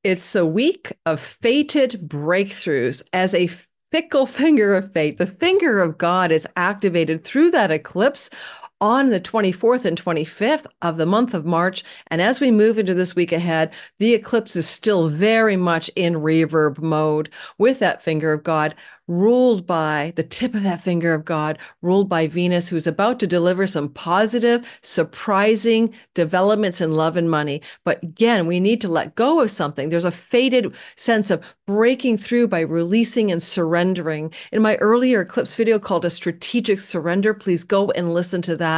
It's a week of fated breakthroughs as a fickle finger of fate. The finger of God is activated through that eclipse on the 24th and 25th of the month of March. And as we move into this week ahead, the eclipse is still very much in reverb mode with that finger of God, ruled by the tip of that finger of God, ruled by Venus, who's about to deliver some positive, surprising developments in love and money. But again, we need to let go of something. There's a fated sense of breaking through by releasing and surrendering. In my earlier eclipse video called A Strategic Surrender, please go and listen to that.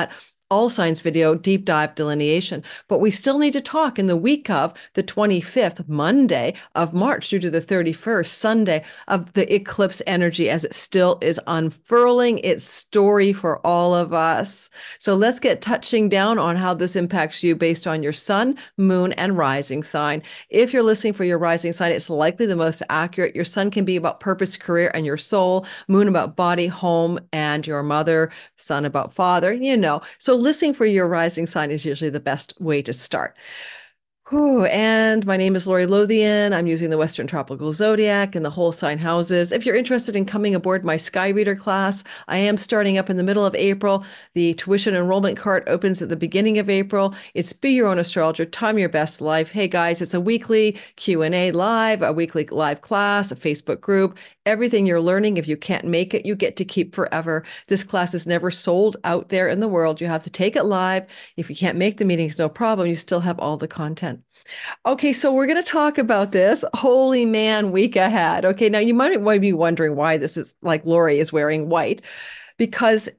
All signs video, deep dive delineation. But we still need to talk in the week of the 25th, Monday of March through to the 31st, Sunday, of the eclipse energy as it still is unfurling its story for all of us. So let's get touching down on how this impacts you based on your sun, moon, and rising sign. If you're listening for your rising sign, it's likely the most accurate. Your sun can be about purpose, career, and your soul, moon about body, home, and your mother, sun about father, So listening for your rising sign is usually the best way to start. And my name is Lori Lothian. I'm using the Western Tropical Zodiac and the whole sign houses. If you're interested in coming aboard my Sky Reader class, I am starting up in the middle of April. The tuition enrollment cart opens at the beginning of April. It's Be Your Own Astrologer, Time Your Best Life. Hey guys, it's a weekly Q&A live, a weekly live class, a Facebook group. Everything you're learning, if you can't make it, you get to keep forever. This class is never sold out there in the world. You have to take it live. If you can't make the meetings, no problem. You still have all the content. Okay, so we're going to talk about this holy man week ahead. Okay, now you might be wondering why this is like Lori is wearing white, because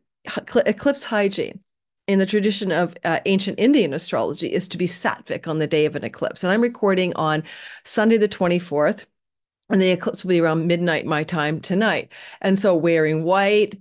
eclipse hygiene in the tradition of ancient Indian astrology is to be sattvic on the day of an eclipse. And I'm recording on Sunday the 24th, and the eclipse will be around midnight my time tonight. And so wearing white,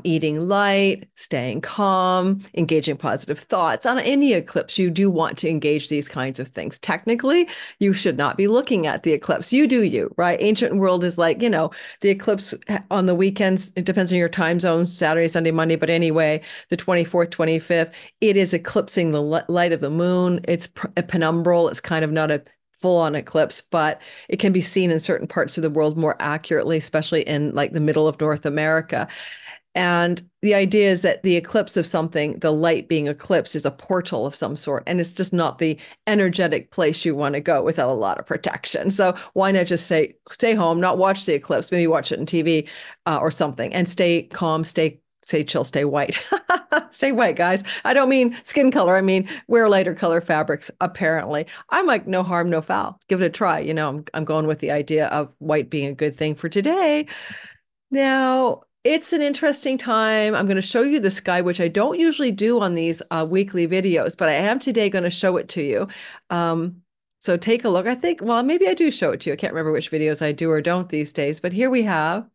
eating light, staying calm, engaging positive thoughts. On any eclipse, you do want to engage these kinds of things. Technically, you should not be looking at the eclipse. You do you, right? Ancient world is like, the eclipse on the weekends, it depends on your time zone, Saturday, Sunday, Monday. But anyway, the 24th, 25th, it is eclipsing the light of the moon. It's penumbral. It's kind of not a full-on eclipse, but it can be seen in certain parts of the world more accurately, especially in like the middle of North America. And the idea is that the eclipse of something, the light being eclipsed, is a portal of some sort. And it's just not the energetic place you want to go without a lot of protection. So why not just stay home, not watch the eclipse, maybe watch it on TV or something, and stay calm, stay chill, stay white. Stay white, guys. I don't mean skin color. I mean, wear lighter color fabrics, apparently. I'm like, no harm, no foul. Give it a try. I'm going with the idea of white being a good thing for today. Now, it's an interesting time. I'm going to show you the sky, which I don't usually do on these weekly videos, but I am today going to show it to you. So take a look. I think, well, maybe I do show it to you. I can't remember which videos I do or don't these days, but here we have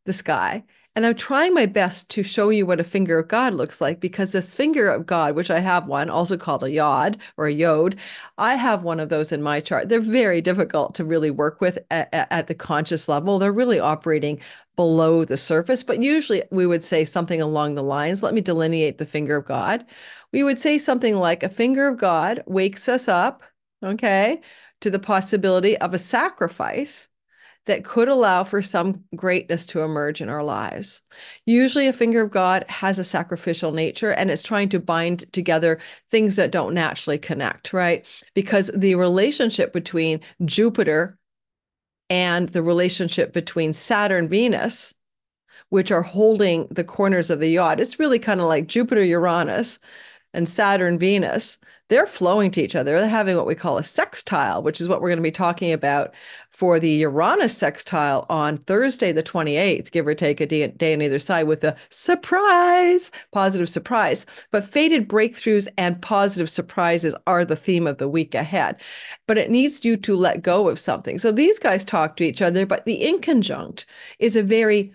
the sky. And I'm trying my best to show you what a finger of God looks like, because this finger of God, which I have one, also called a yod or a yod, I have one of those in my chart. They're very difficult to really work with at the conscious level. They're really operating below the surface, but usually we would say something along the lines. Let me delineate the finger of God. We would say something like a finger of God wakes us up, okay, to the possibility of a sacrifice that could allow for some greatness to emerge in our lives. Usually a finger of God has a sacrificial nature, and it's trying to bind together things that don't naturally connect, right? Because the relationship between Jupiter and the relationship between Saturn, Venus, which are holding the corners of the yod, it's really kind of like Jupiter, Uranus, and Saturn, Venus. They're flowing to each other. They're having what we call a sextile, which is what we're going to be talking about for the Uranus sextile on Thursday, the 28th, give or take a day on either side, with a surprise, positive surprise. But fated breakthroughs and positive surprises are the theme of the week ahead. But it needs you to let go of something. So these guys talk to each other, but the inconjunct is a very,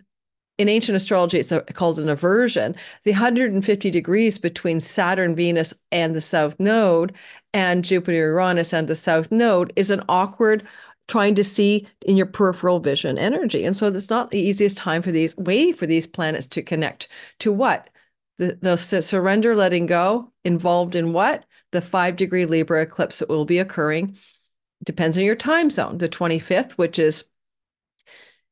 in ancient astrology, it's called an aversion. The 150 degrees between Saturn, Venus, and the South Node, and Jupiter, Uranus, and the South Node is an awkward trying to see in your peripheral vision energy. And so it's not the easiest time for these planets to connect to what? The surrender, letting go, involved in what? The 5-degree Libra eclipse that will be occurring depends on your time zone. The 25th, which is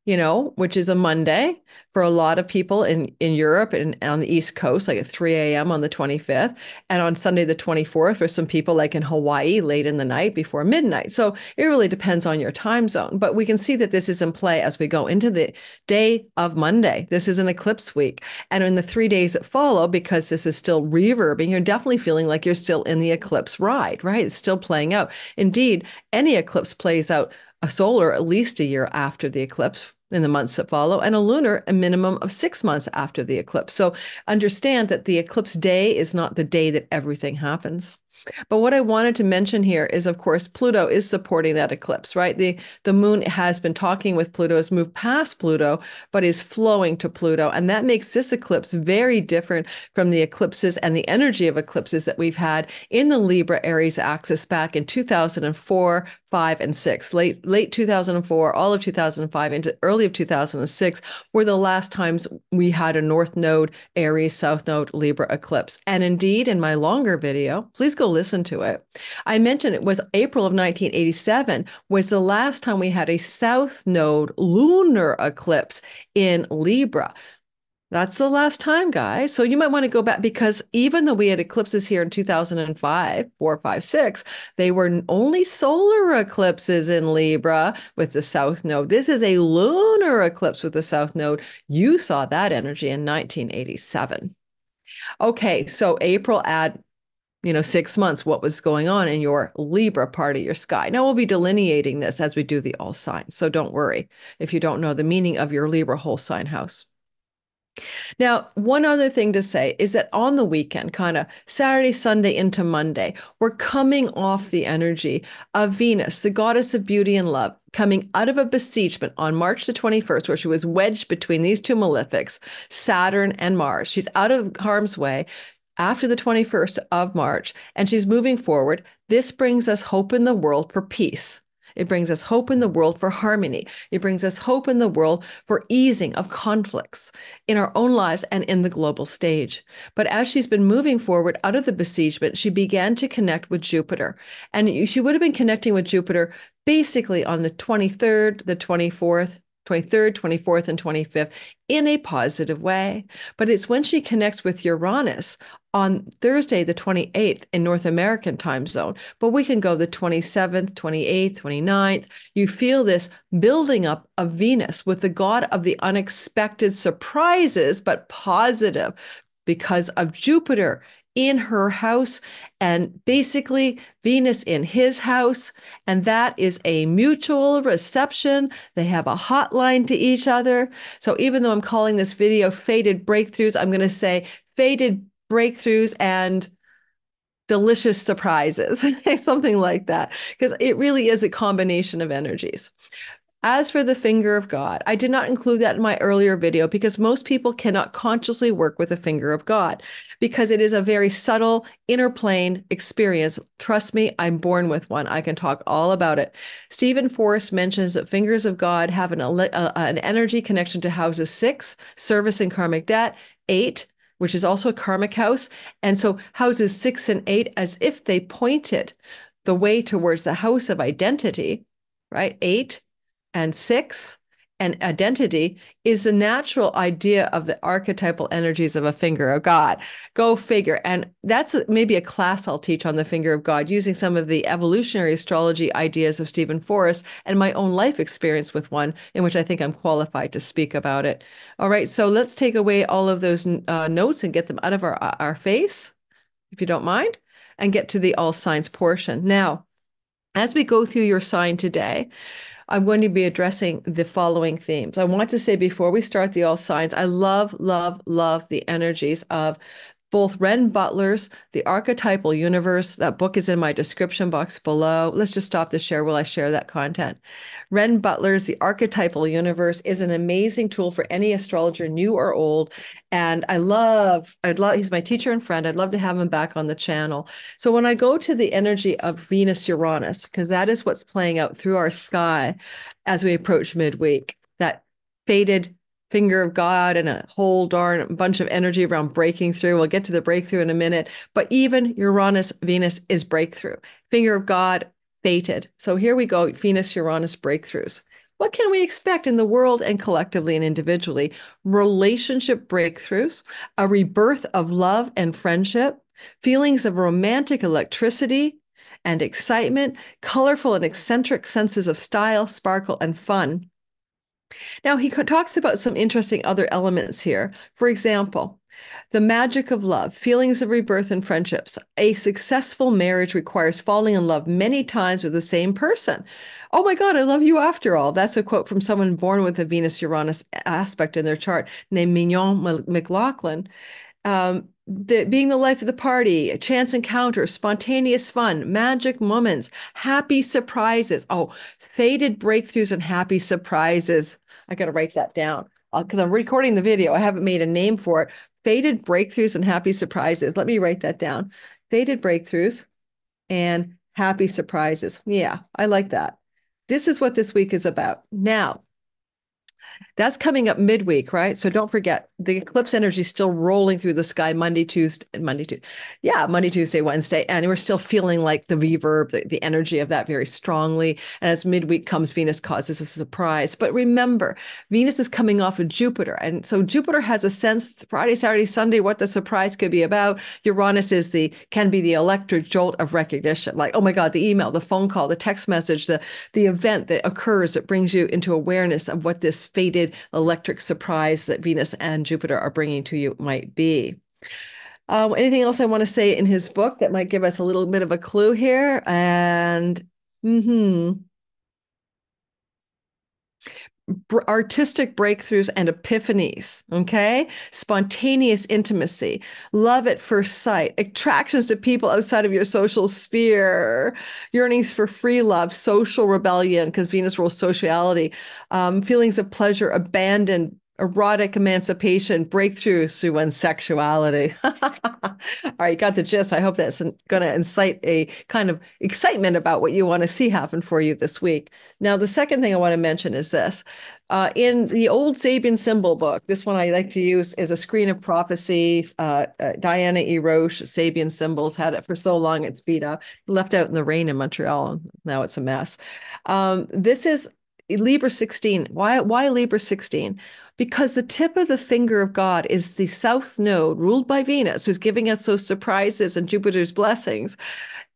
which is a Monday for a lot of people in Europe and on the East Coast, like at 3 a.m. on the 25th. And on Sunday, the 24th, for some people like in Hawaii, late in the night before midnight. So it really depends on your time zone. But we can see that this is in play as we go into the day of Monday. This is an eclipse week. And in the 3 days that follow, because this is still reverbing, you're definitely feeling like you're still in the eclipse ride, right? It's still playing out. Indeed, any eclipse plays out a solar at least a year after the eclipse in the months that follow, and a lunar a minimum of 6 months after the eclipse. So understand that the eclipse day is not the day that everything happens. But what I wanted to mention here is, of course, Pluto is supporting that eclipse, right? The moon has been talking with Pluto, has moved past Pluto, but is flowing to Pluto. And that makes this eclipse very different from the eclipses and the energy of eclipses that we've had in the Libra Aries axis back in 2004, 5, and 6. Late 2004, all of 2005 into early of 2006 were the last times we had a North Node, Aries, South Node, Libra eclipse. And indeed, in my longer video, please go listen to it, I mentioned it was April of 1987 was the last time we had a South Node lunar eclipse in Libra. That's the last time, guys. So you might want to go back, because even though we had eclipses here in 2005, 4, 5, 6, they were only solar eclipses in Libra with the South Node. This is a lunar eclipse with the South Node. You saw that energy in 1987. Okay, so April, add 6 months, what was going on in your Libra part of your sky. Now we'll be delineating this as we do the all signs. So don't worry if you don't know the meaning of your Libra whole sign house. Now, one other thing to say is that on the weekend, kind of Saturday, Sunday into Monday, we're coming off the energy of Venus, the goddess of beauty and love, coming out of a besiegement on March the 21st, where she was wedged between these two malefics, Saturn and Mars. She's out of harm's way after the 21st of March, and she's moving forward. This brings us hope in the world for peace. It brings us hope in the world for harmony. It brings us hope in the world for easing of conflicts in our own lives and in the global stage. But as she's been moving forward out of the besiegement, she began to connect with Jupiter. And she would have been connecting with Jupiter basically on the 23rd, the 24th, 23rd, 24th, and 25th in a positive way. But it's when she connects with Uranus on Thursday, the 28th in North American time zone, but we can go the 27th, 28th, 29th. You feel this building up of Venus with the god of the unexpected surprises, but positive because of Jupiter in her house and basically Venus in his house. And that is a mutual reception. They have a hotline to each other. So even though I'm calling this video Fated Breakthroughs, I'm going to say Fated Breakthroughs and delicious surprises, something like that, because it really is a combination of energies. As for the finger of God, I did not include that in my earlier video because most people cannot consciously work with the finger of God because it is a very subtle inner plane experience. Trust me, I'm born with one. I can talk all about it. Stephen Forrest mentions that fingers of God have an energy connection to houses 6, service and karmic debt, 8, which is also a karmic house. And so houses 6 and 8, as if they pointed the way towards the house of identity, right? 8 and 6 and identity is the natural idea of the archetypal energies of a finger of God. Go figure. And that's maybe a class I'll teach on the finger of God using some of the evolutionary astrology ideas of Stephen Forrest and my own life experience with one in which I think I'm qualified to speak about it. All right, so let's take away all of those notes and get them out of our face, if you don't mind, and get to the all signs portion. Now, as we go through your sign today, I'm going to be addressing the following themes. I want to say before we start the all signs, I love, love, love the energies of both Renn Butler's The Archetypal Universe. That book is in my description box below. Let's just stop the share while I share that content. Renn Butler's The Archetypal Universe is an amazing tool for any astrologer, new or old. And I'd love, he's my teacher and friend. I'd love to have him back on the channel. So when I go to the energy of Venus Uranus, because that is what's playing out through our sky as we approach midweek, that fated finger of God and a whole darn bunch of energy around breaking through. We'll get to the breakthrough in a minute, but even Uranus, Venus is breakthrough. Finger of God, fated. So here we go, Venus-Uranus breakthroughs. What can we expect in the world and collectively and individually? Relationship breakthroughs, a rebirth of love and friendship, feelings of romantic electricity and excitement, colorful and eccentric senses of style, sparkle, and fun. Now, he talks about some interesting other elements here. For example, the magic of love, feelings of rebirth and friendships. A successful marriage requires falling in love many times with the same person. Oh my God, I love you after all. That's a quote from someone born with a Venus-Uranus aspect in their chart named Mignon McLaughlin. Being the life of the party, chance encounters, spontaneous fun, magic moments, happy surprises. Oh, fated breakthroughs and happy surprises. I got to write that down because I'm recording the video. I haven't made a name for it. Fated breakthroughs and happy surprises. Let me write that down. Fated breakthroughs and happy surprises. Yeah, I like that. This is what this week is about. Now, that's coming up midweek, right? So don't forget, the eclipse energy is still rolling through the sky Monday, Tuesday, Wednesday. And we're still feeling like the reverb, the energy of that very strongly. And as midweek comes, Venus causes a surprise. But remember, Venus is coming off of Jupiter. And so Jupiter has a sense Friday, Saturday, Sunday, what the surprise could be about. Uranus can be the electric jolt of recognition. Like, oh my God, the email, the phone call, the text message, the event that occurs that brings you into awareness of what this fated electric surprise that Venus and Jupiter are bringing to you might be. Anything else I want to say in his book that might give us a little bit of a clue here? And artistic breakthroughs and epiphanies, okay? Spontaneous intimacy, love at first sight, attractions to people outside of your social sphere, yearnings for free love, social rebellion, because Venus rules sociality, feelings of pleasure, abandon, erotic emancipation, breakthroughs through one's sexuality. All right, you got the gist. I hope that's going to incite a kind of excitement about what you want to see happen for you this week. Now, the second thing I want to mention is this. In the old Sabian symbol book, this one I like to use is a screen of prophecy. Diana E. Roche, Sabian symbols, had it for so long it's beat up, left out in the rain in Montreal, and now it's a mess. This is Libra 16. Why Libra 16? Because the tip of the finger of God is the south node ruled by Venus, who's giving us those surprises and Jupiter's blessings.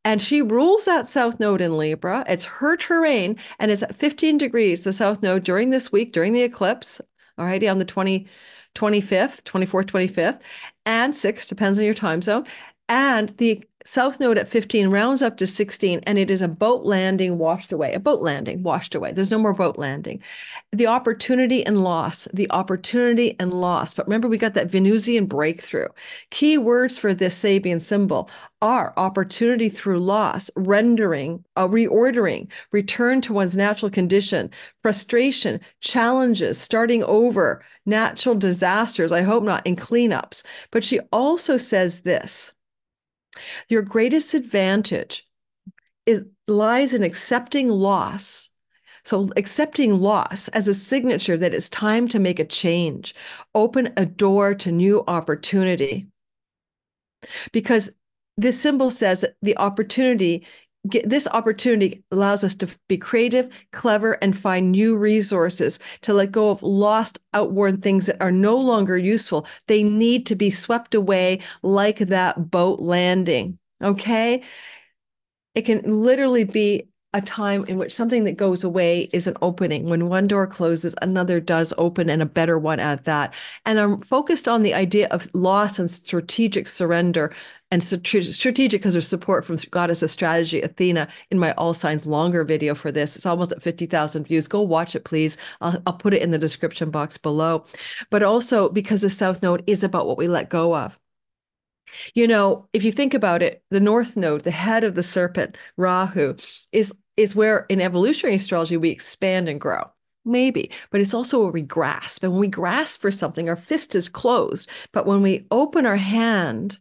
And she rules that south node in Libra. It's her terrain and is at 15 degrees, the south node, during this week, during the eclipse, all righty, on the 24th, 25th, and 6th, depends on your time zone. And the south node at 15 rounds up to 16, and it is a boat landing washed away. A boat landing washed away. There's no more boat landing. The opportunity and loss. But remember, we got that Venusian breakthrough. Key words for this Sabian symbol are opportunity through loss, reordering, return to one's natural condition, frustration, challenges, starting over, natural disasters, I hope not, and cleanups. But she also says this. Your greatest advantage lies in accepting loss. So accepting loss as a signature that it's time to make a change, open a door to new opportunity. Because this symbol says that this opportunity allows us to be creative, clever, and find new resources, to let go of lost, outworn things that are no longer useful. They need to be swept away like that boat landing, okay? It can literally be a time in which something that goes away is an opening. When one door closes, another does open, and a better one at that. And I'm focused on the idea of loss and strategic surrender, and strategic because there's support from Goddess of Strategy, Athena, in my All Signs longer video for this. It's almost at 50,000 views. Go watch it, please. I'll put it in the description box below. But also because the South Node is about what we let go of. You know, if you think about it, the North Node, the head of the serpent, Rahu, is where in evolutionary astrology we expand and grow. Maybe, but it's also where we grasp. And when we grasp for something, our fist is closed. But when we open our hand,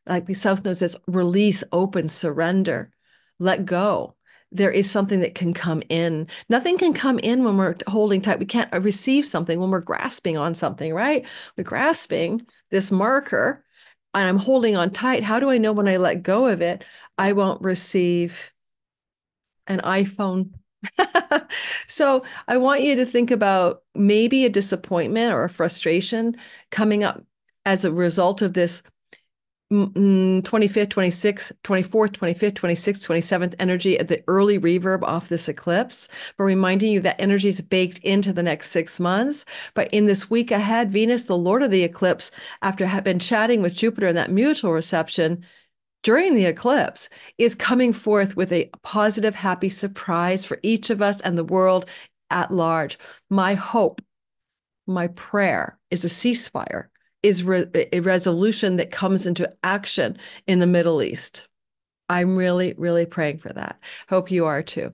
like the South Node says, release, open, surrender, let go. There is something that can come in. Nothing can come in when we're holding tight. We can't receive something when we're grasping on something, right? We're grasping this marker and I'm holding on tight. How do I know when I let go of it, I won't receive an iPhone. So I want you to think about maybe a disappointment or a frustration coming up as a result of this 25th, 26th, 24th, 25th, 26th, 27th energy at the early reverb off this eclipse, but reminding you that energy is baked into the next 6 months. But in this week ahead, Venus, the Lord of the eclipse, after having been chatting with Jupiter in that mutual reception during the eclipse, is coming forth with a positive, happy surprise for each of us and the world at large. My hope, my prayer is a ceasefire, is a resolution that comes into action in the Middle East. I'm really, really praying for that. Hope you are too.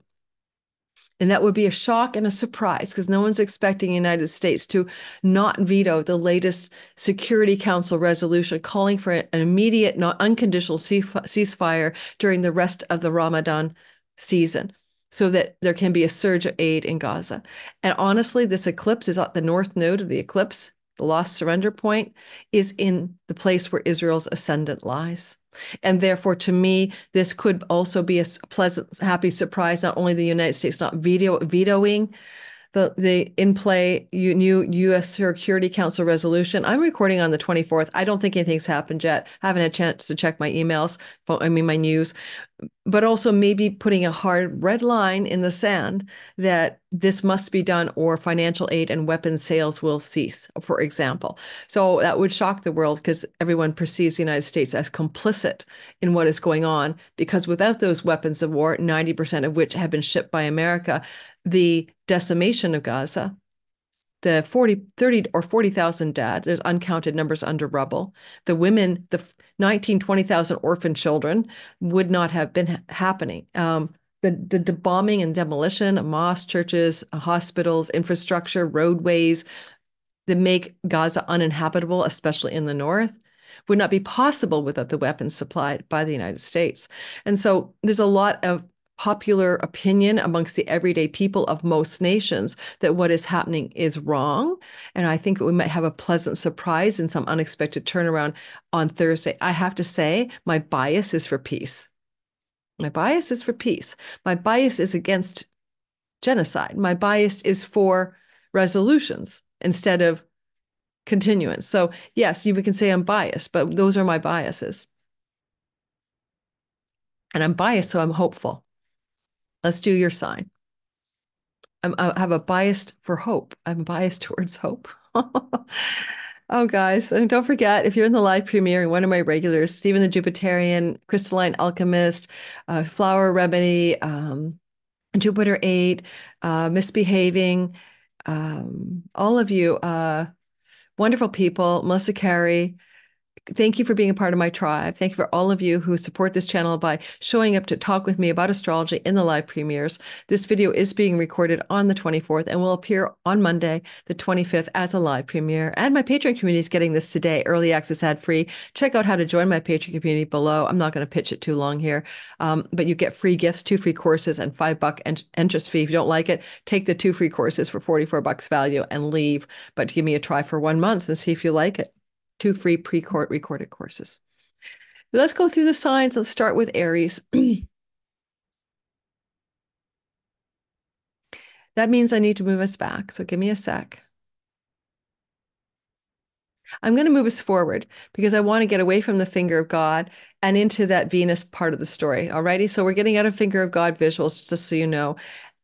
And that would be a shock and a surprise because no one's expecting the United States to not veto the latest Security Council resolution calling for an immediate, not unconditional ceasefire during the rest of the Ramadan season so that there can be a surge of aid in Gaza. And honestly, this eclipse is at the north node of the eclipse. The lost surrender point is in the place where Israel's ascendant lies. And therefore, to me, this could also be a pleasant, happy surprise. Not only the United States not vetoing the in play new U.S. Security Council resolution. I'm recording on the 24th. I don't think anything's happened yet. I haven't had a chance to check my emails, my news, but also maybe putting a hard red line in the sand that this must be done or financial aid and weapons sales will cease, for example. So that would shock the world because everyone perceives the United States as complicit in what is going on, because without those weapons of war, 90% of which have been shipped by America, the decimation of Gaza, the 30 or 40,000 dead, there's uncounted numbers under rubble. The women, the 19, 20,000 orphan children would not have been happening. The bombing and demolition of mosques, churches, hospitals, infrastructure, roadways that make Gaza uninhabitable, especially in the north, would not be possible without the weapons supplied by the United States. And so there's a lot of popular opinion amongst the everyday people of most nations that what is happening is wrong. And I think we might have a pleasant surprise and some unexpected turnaround on Thursday. I have to say, my bias is for peace. My bias is for peace. My bias is against genocide. My bias is for resolutions instead of continuance. So yes, you can say I'm biased, but those are my biases. And I'm biased, so I'm hopeful. Let's do your sign. I have a bias for hope. I'm biased towards hope. Oh, guys, and don't forget, if you're in the live premiere, one of my regulars, Stephen the Jupiterian, Crystalline Alchemist, Flower Remedy, Jupiter 8, Misbehaving, all of you, wonderful people, Melissa Carey, thank you for being a part of my tribe. Thank you for all of you who support this channel by showing up to talk with me about astrology in the live premieres. This video is being recorded on the 24th and will appear on Monday, the 25th, as a live premiere. And my Patreon community is getting this today, early access ad-free. Check out how to join my Patreon community below. I'm not going to pitch it too long here, but you get free gifts, 2 free courses, and $5 entrance fee. If you don't like it, take the 2 free courses for $44 value and leave, but give me a try for 1 month and see if you like it. 2 free pre-recorded courses. Let's go through the signs. Let's start with Aries. That means I need to move us back. So give me a sec. I'm going to move us forward because I want to get away from the finger of God and into that Venus part of the story. Alrighty. So we're getting out of finger of God visuals, just so you know.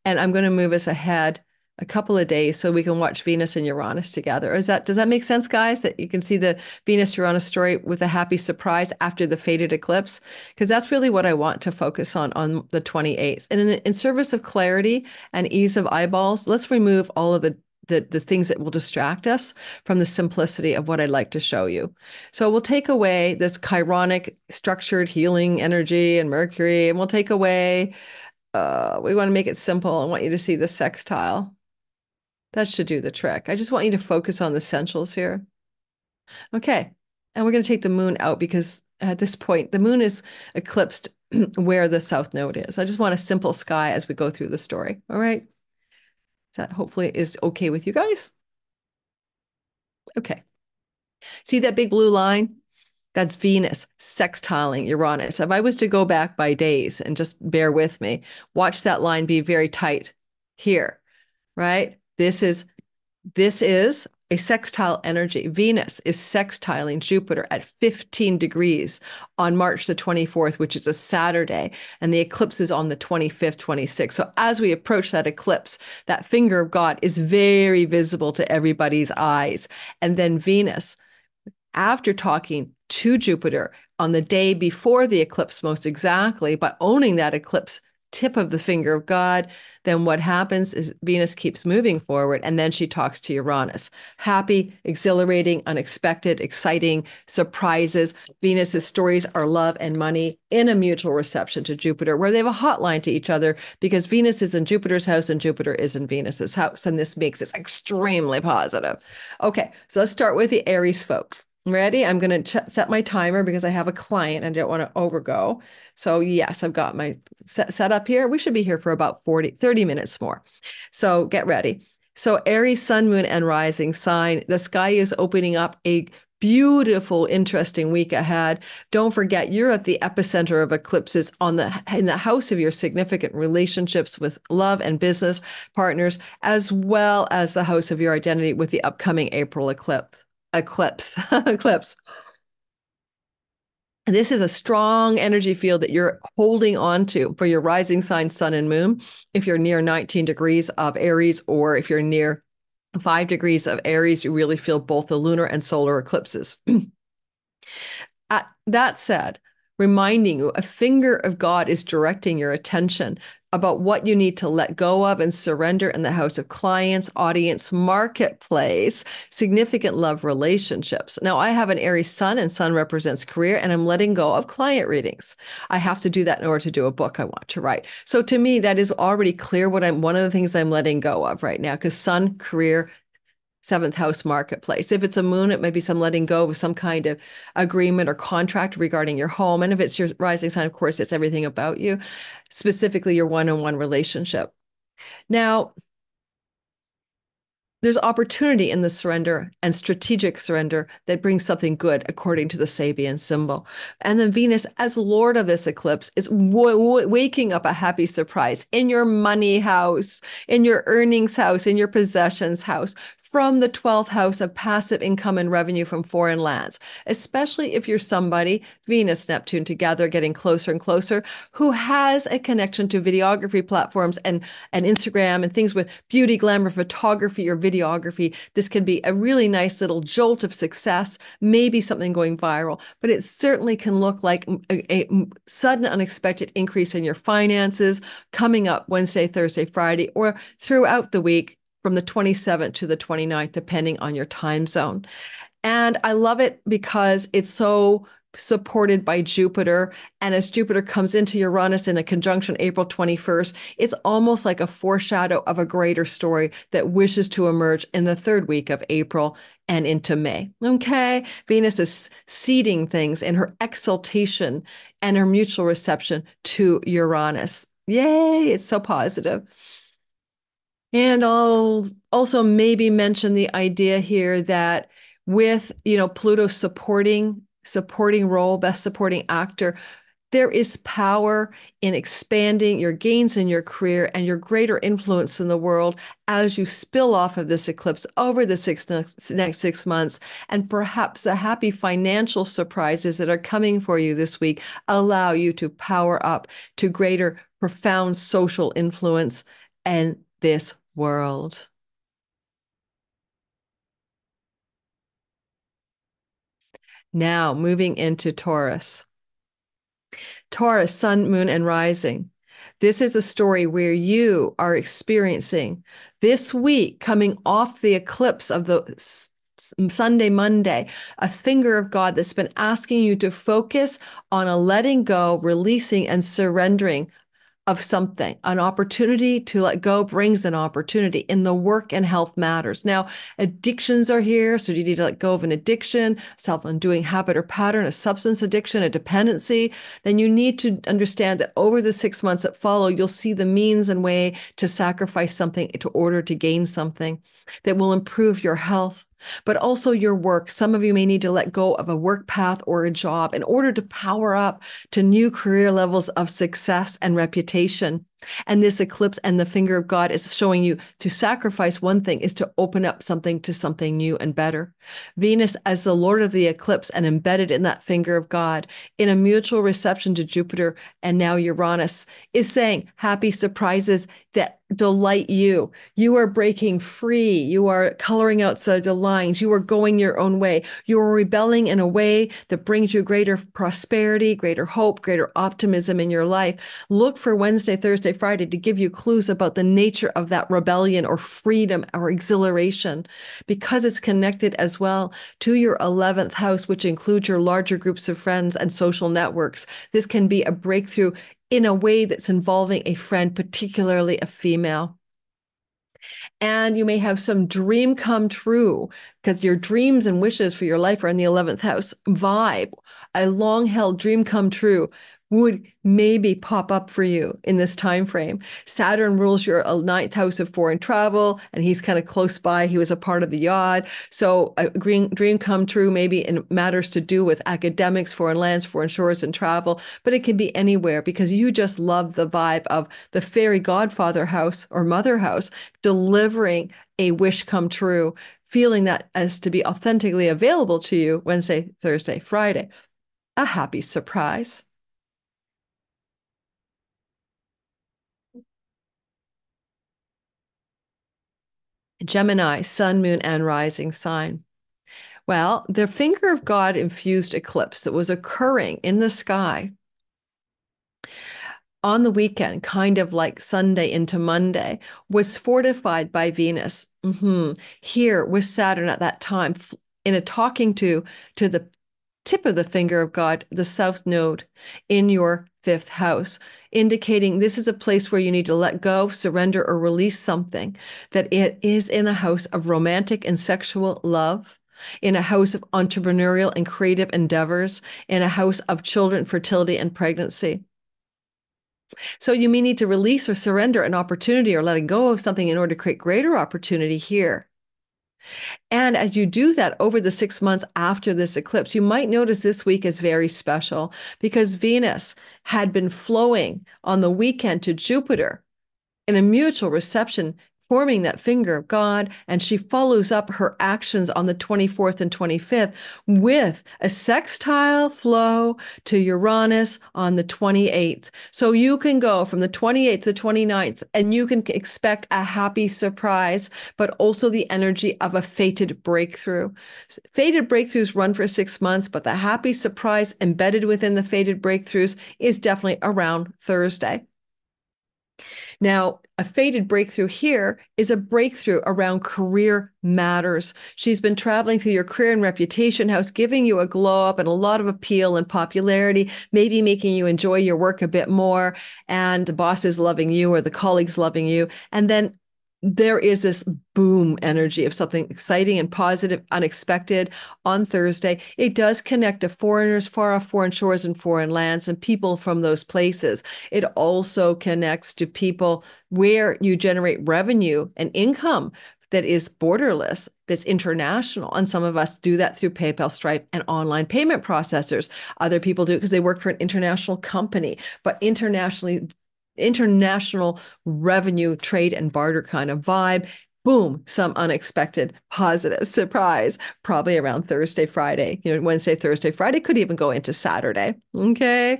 And I'm going to move us ahead a couple of days so we can watch Venus and Uranus together. Does that make sense, guys? That you can see the Venus-Uranus story with a happy surprise after the fated eclipse? Because that's really what I want to focus on the 28th. And in service of clarity and ease of eyeballs, let's remove all of the things that will distract us from the simplicity of what I'd like to show you. So we'll take away this chironic structured healing energy and Mercury, and we'll take away, we want to make it simple. I want you to see the sextile. That should do the trick. I just want you to focus on the essentials here. Okay. And we're going to take the moon out because at this point, the moon is eclipsed where the south node is. I just want a simple sky as we go through the story. All right. That hopefully is okay with you guys. Okay. See that big blue line? That's Venus sextiling Uranus. If I was to go back by days and just bear with me, watch that line be very tight here, right? This is a sextile energy. Venus is sextiling Jupiter at 15 degrees on March the 24th, which is a Saturday, and the eclipse is on the 25th, 26th. So as we approach that eclipse, that finger of God is very visible to everybody's eyes. And then Venus, after talking to Jupiter on the day before the eclipse, most exactly, but owning that eclipse tip of the finger of God, then what happens is Venus keeps moving forward, and then she talks to Uranus. Happy, exhilarating, unexpected, exciting surprises. Venus's stories are love and money in a mutual reception to Jupiter, where they have a hotline to each other because Venus is in Jupiter's house and Jupiter is in Venus's house, and this makes it extremely positive. Okay, so let's start with the Aries folks. Ready? I'm going to set my timer because I have a client and I don't want to overgo. So yes, I've got my set up here. We should be here for about 30 minutes more. So get ready. So Aries, sun, moon, and rising sign. The sky is opening up a beautiful, interesting week ahead. Don't forget, you're at the epicenter of eclipses in the house of your significant relationships with love and business partners, as well as the house of your identity with the upcoming April eclipse. Eclipse. This is a strong energy field that you're holding on to for your rising sign, sun and moon. If you're near 19 degrees of Aries, or if you're near 5 degrees of Aries, you really feel both the lunar and solar eclipses. That said, reminding you, a finger of God is directing your attention about what you need to let go of and surrender in the house of clients, audience, marketplace, significant love relationships. Now, I have an Aries sun, and sun represents career, and I'm letting go of client readings. I have to do that in order to do a book I want to write. So to me, that is already clear one of the things I'm letting go of right now, because sun, career, seventh house, marketplace. If it's a moon, it may be some letting go of some kind of agreement or contract regarding your home. And if it's your rising sign, of course, it's everything about you, specifically your one-on-one relationship. Now, there's opportunity in the surrender and strategic surrender that brings something good, according to the Sabian symbol. And then Venus, as Lord of this eclipse, is waking up a happy surprise in your money house, in your earnings house, in your possessions house, from the 12th house of passive income and revenue from foreign lands, especially if you're somebody, Venus, Neptune together, getting closer and closer, who has a connection to videography platforms and Instagram and things with beauty, glamour, photography, or videography. This can be a really nice little jolt of success, maybe something going viral, but it certainly can look like a sudden, unexpected increase in your finances coming up Wednesday, Thursday, Friday, or throughout the week, from the 27th to the 29th, depending on your time zone. And I love it because it's so supported by Jupiter. And as Jupiter comes into Uranus in a conjunction April 21st, it's almost like a foreshadow of a greater story that wishes to emerge in the third week of April and into May. Okay. Venus is seeding things in her exaltation and her mutual reception to Uranus. Yay. It's so positive. And I'll also maybe mention the idea here that with, Pluto supporting role, best supporting actor, there is power in expanding your gains in your career and your greater influence in the world as you spill off of this eclipse over the next 6 months. And perhaps the happy financial surprises that are coming for you this week allow you to power up to greater, profound social influence and this world. Now, moving into Taurus. Taurus, sun, moon, and rising. This is a story where you are experiencing this week, coming off the eclipse of the Sunday, Monday, a finger of God that's been asking you to focus on a letting go, releasing, and surrendering of something. An opportunity to let go brings an opportunity in the work and health matters. Now, addictions are here. So you need to let go of an addiction, self-undoing habit or pattern, a substance addiction, a dependency. Then you need to understand that over the 6 months that follow, you'll see the means and way to sacrifice something in order to gain something that will improve your health, but also your work. Some of you may need to let go of a work path or a job in order to power up to new career levels of success and reputation. And this eclipse and the finger of God is showing you to sacrifice one thing is to open up something to something new and better. Venus, as the Lord of the eclipse and embedded in that finger of God, in a mutual reception to Jupiter and now Uranus, is saying happy surprises that delight you. You are breaking free. You are coloring outside the lines. You are going your own way. You are rebelling in a way that brings you greater prosperity, greater hope, greater optimism in your life. Look for Wednesday, Thursday, Friday to give you clues about the nature of that rebellion or freedom or exhilaration, because it's connected as well to your 11th house, which includes your larger groups of friends and social networks. This can be a breakthrough in a way that's involving a friend, particularly a female. And you may have some dream come true because your dreams and wishes for your life are in the 11th house. Vibe, a long held dream come true would maybe pop up for you in this time frame. Saturn rules your 9th house of foreign travel, and he's kind of close by. He was a part of the yod. So a dream come true maybe in matters to do with academics, foreign lands, foreign shores, and travel, but it can be anywhere because you just love the vibe of the fairy godfather house or mother house delivering a wish come true, feeling that as to be authentically available to you Wednesday, Thursday, Friday. A happy surprise. Gemini, sun, moon, and rising sign. Well, the finger of God infused eclipse that was occurring in the sky on the weekend, kind of like Sunday into Monday, was fortified by Venus. Here with Saturn at that time, in a talking to the tip of the finger of God, the south node in your 5th house, indicating this is a place where you need to let go, surrender, or release something, that it is in a house of romantic and sexual love, in a house of entrepreneurial and creative endeavors, in a house of children, fertility, and pregnancy. So you may need to release or surrender an opportunity or letting go of something in order to create greater opportunity here. And as you do that over the 6 months after this eclipse, you might notice this week is very special because Venus had been flowing on the weekend to Jupiter in a mutual reception, forming that finger of God, and she follows up her actions on the 24th and 25th with a sextile flow to Uranus on the 28th. So you can go from the 28th to the 29th, and you can expect a happy surprise, but also the energy of a fated breakthrough. Fated breakthroughs run for 6 months, but the happy surprise embedded within the fated breakthroughs is definitely around Thursday. Now, a fated breakthrough here is a breakthrough around career matters. She's been traveling through your career and reputation house, giving you a glow up and a lot of appeal and popularity, maybe making you enjoy your work a bit more, and the boss is loving you or the colleagues loving you. And then there is this boom energy of something exciting and positive, unexpected on Thursday. It does connect to foreigners, far off foreign shores and foreign lands and people from those places. It also connects to people where you generate revenue and income that is borderless, that's international. And some of us do that through PayPal, Stripe, and online payment processors. Other people do it because they work for an international company, but international revenue, trade, and barter kind of vibe. Boom, some unexpected positive surprise, probably around Thursday, Friday, Wednesday, Thursday, Friday, could even go into Saturday. Okay.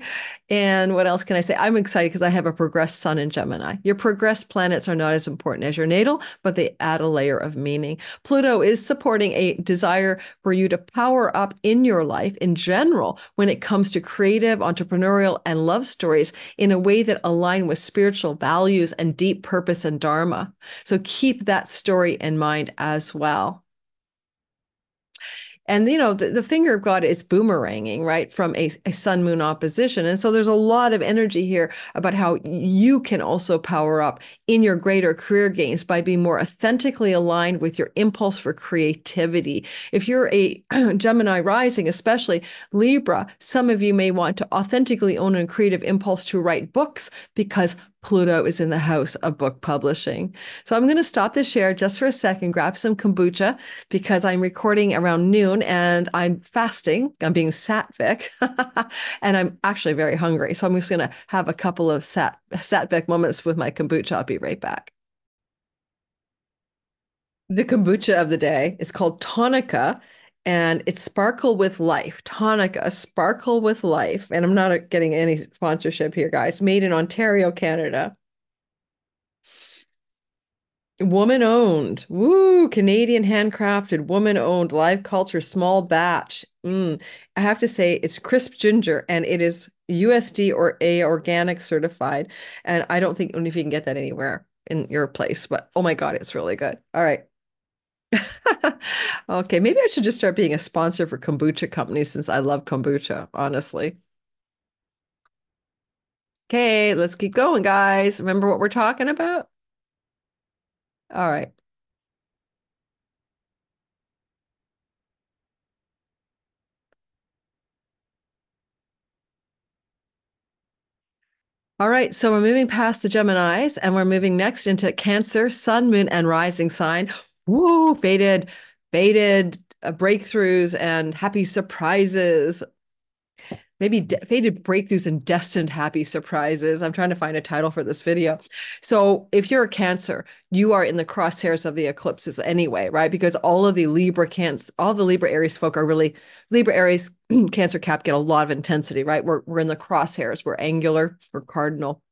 And what else can I say? I'm excited because I have a progressed sun in Gemini. Your progressed planets are not as important as your natal, but they add a layer of meaning. Pluto is supporting a desire for you to power up in your life in general when it comes to creative, entrepreneurial, and love stories in a way that align with spiritual values and deep purpose and dharma. So keep that story in mind as well. And, the finger of God is boomeranging, right, from a sun-moon opposition. And so there's a lot of energy here about how you can also power up in your greater career gains by being more authentically aligned with your impulse for creativity. If you're a Gemini rising, especially Libra, some of you may want to authentically own a creative impulse to write books because Pluto is in the house of book publishing. So I'm going to stop the share just for a second, grab some kombucha because I'm recording around noon and I'm fasting. I'm being sattvic and I'm actually very hungry. So I'm just going to have a couple of sattvic moments with my kombucha. I'll be right back. The kombucha of the day is called Tonica and it's Sparkle with Life. Tonica, Sparkle with Life. And I'm not getting any sponsorship here, guys. Made in Ontario, Canada. Woman owned. Woo, Canadian handcrafted, woman owned, live culture, small batch. I have to say it's crisp ginger and it is USD or A organic certified. And I don't think if you can get that anywhere in your place, but oh my God, it's really good. All right. Okay, maybe I should just start being a sponsor for kombucha companies since I love kombucha, honestly. Okay, let's keep going, guys. Remember what we're talking about? All right. All right, so we're moving past the Geminis and we're moving next into Cancer, Sun, Moon, and Rising sign. Woo, faded breakthroughs and happy surprises. Maybe faded breakthroughs and destined happy surprises. I'm trying to find a title for this video. So if you're a Cancer, you are in the crosshairs of the eclipses anyway, right? Because all the Libra Aries folk are really Libra Aries Cancer Cap get a lot of intensity, right? We're in the crosshairs. We're angular, we're cardinal.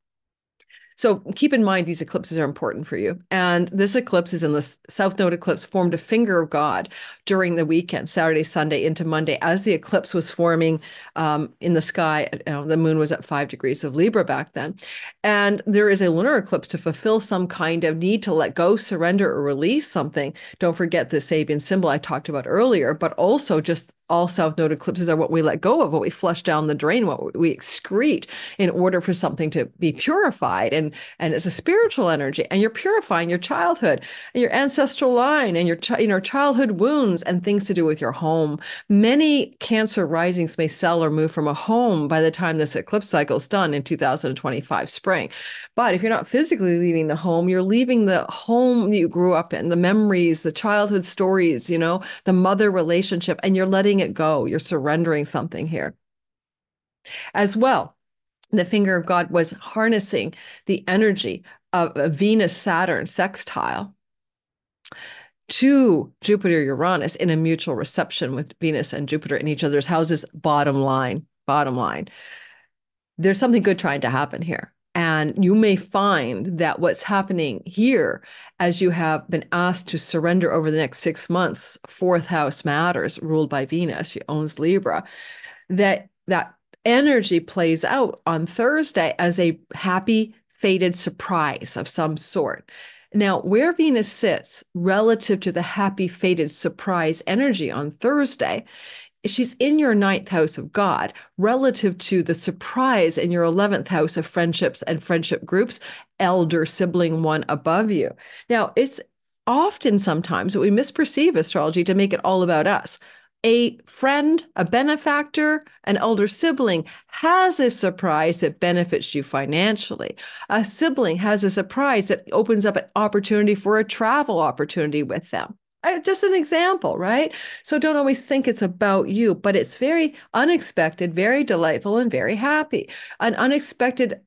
So keep in mind these eclipses are important for you. And this eclipse is in the South Node eclipse formed a finger of God during the weekend, Saturday, Sunday into Monday, as the eclipse was forming in the sky. The moon was at 5 degrees of Libra back then. And there is a lunar eclipse to fulfill some kind of need to let go, surrender, or release something. Don't forget the Sabian symbol I talked about earlier, but also just all South Node eclipses are what we let go of, what we flush down the drain, what we excrete in order for something to be purified. And it's a spiritual energy. And you're purifying your childhood and your ancestral line and your childhood wounds and things to do with your home. Many Cancer risings may sell or move from a home by the time this eclipse cycle is done in 2025 spring. But if you're not physically leaving the home, you're leaving the home that you grew up in, the memories, the childhood stories, the mother relationship, and you're letting it go. You're surrendering something here. As well, the finger of God was harnessing the energy of a Venus-Saturn sextile to Jupiter Uranus in a mutual reception with Venus and Jupiter in each other's houses. Bottom line. There's something good trying to happen here. And you may find that what's happening here, as you have been asked to surrender over the next 6 months, fourth house matters, ruled by Venus, she owns Libra, that energy plays out on Thursday as a happy, fated surprise of some sort. Now, where Venus sits relative to the happy, fated surprise energy on Thursday, she's in your 9th house of God relative to the surprise in your 11th house of friendships and friendship groups, elder sibling one above you. Now, it's often sometimes that we misperceive astrology to make it all about us. A friend, a benefactor, an elder sibling has a surprise that benefits you financially. A sibling has a surprise that opens up an opportunity for a travel opportunity with them. Just an example, right? So don't always think it's about you, but it's very unexpected, very delightful, and very happy. An unexpected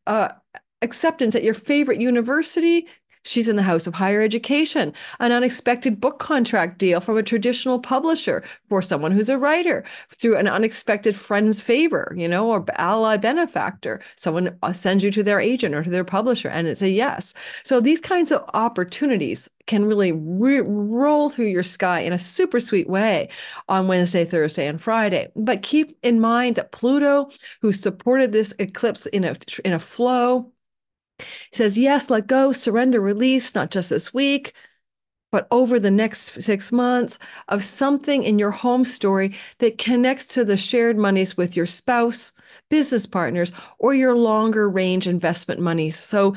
acceptance at your favorite university. She's in the house of higher education, an unexpected book contract deal from a traditional publisher for someone who's a writer, through an unexpected friend's favor, or ally benefactor. Someone sends you to their agent or to their publisher, and it's a yes. So these kinds of opportunities can really roll through your sky in a super sweet way on Wednesday, Thursday, and Friday. But keep in mind that Pluto, who supported this eclipse in a flow, he says, yes, let go, surrender, release, not just this week, but over the next 6 months of something in your home story that connects to the shared monies with your spouse, business partners, or your longer range investment monies. So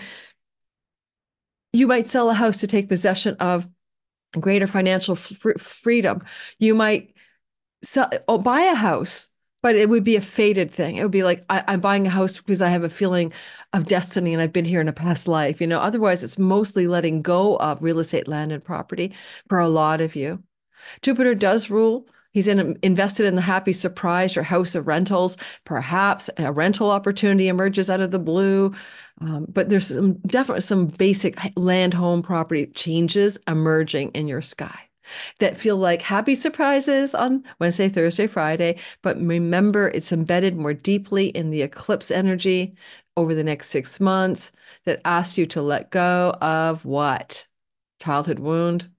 you might sell a house to take possession of greater financial freedom. You might buy a house But it would be a fated thing. It would be like, I'm buying a house because I have a feeling of destiny and I've been here in a past life. Otherwise it's mostly letting go of real estate, land, and property for a lot of you. Jupiter does rule. He's invested in the happy surprise, your house of rentals. Perhaps a rental opportunity emerges out of the blue. But there's definitely some basic land, home, property changes emerging in your sky that feel like happy surprises on Wednesday, Thursday, Friday. But remember, it's embedded more deeply in the eclipse energy over the next 6 months that asks you to let go of what? Childhood wound.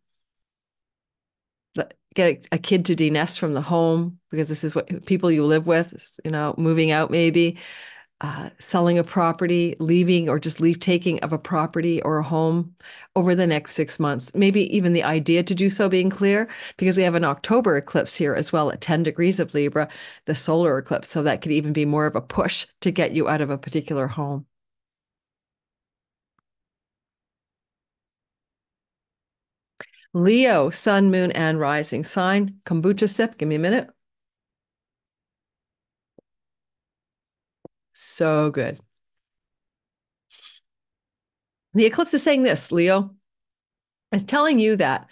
Get a kid to de-nest from the home because this is what people you live with, moving out maybe, selling a property, leaving or just taking of a property or a home over the next 6 months. Maybe even the idea to do so being clear because we have an October eclipse here as well at 10 degrees of Libra, the solar eclipse. So that could even be more of a push to get you out of a particular home. Leo, sun, moon, and rising sign. Kombucha sip. Give me a minute. So good. The eclipse is saying this, Leo. It's telling you that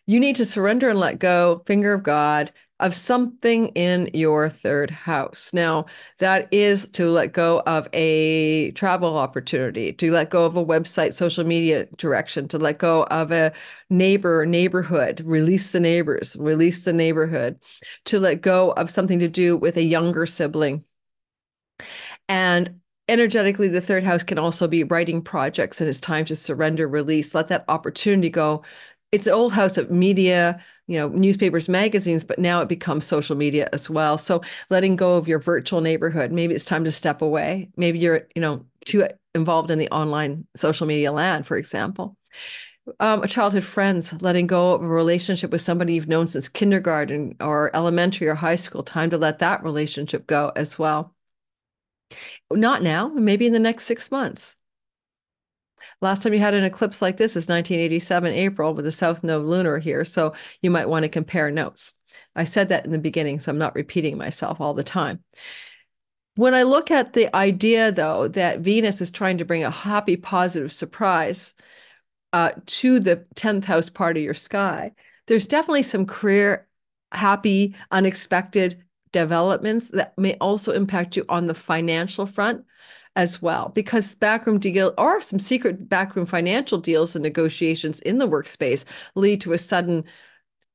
you need to surrender and let go, finger of God, of something in your third house. Now, that is to let go of a travel opportunity, to let go of a website, social media direction, to let go of a neighborhood, release the neighbors, release the neighborhood, to let go of something to do with a younger sibling. And energetically, the third house can also be writing projects, and it's time to surrender, release, let that opportunity go. It's an old house of media, newspapers, magazines, but now it becomes social media as well. So letting go of your virtual neighborhood. Maybe it's time to step away. Maybe you're, too involved in the online social media land, for example. A childhood friends, letting go of a relationship with somebody you've known since kindergarten or elementary or high school. Time to let that relationship go as well. Not now, maybe in the next 6 months. Last time you had an eclipse like this is 1987 April with the South Node lunar here, so you might want to compare notes. I said that in the beginning, so I'm not repeating myself all the time. When I look at the idea, though, that Venus is trying to bring a happy, positive surprise to the 10th house part of your sky, there's definitely some career, happy, unexpected developments that may also impact you on the financial front as well, because backroom deal or some secret backroom financial deals and negotiations in the workspace lead to a sudden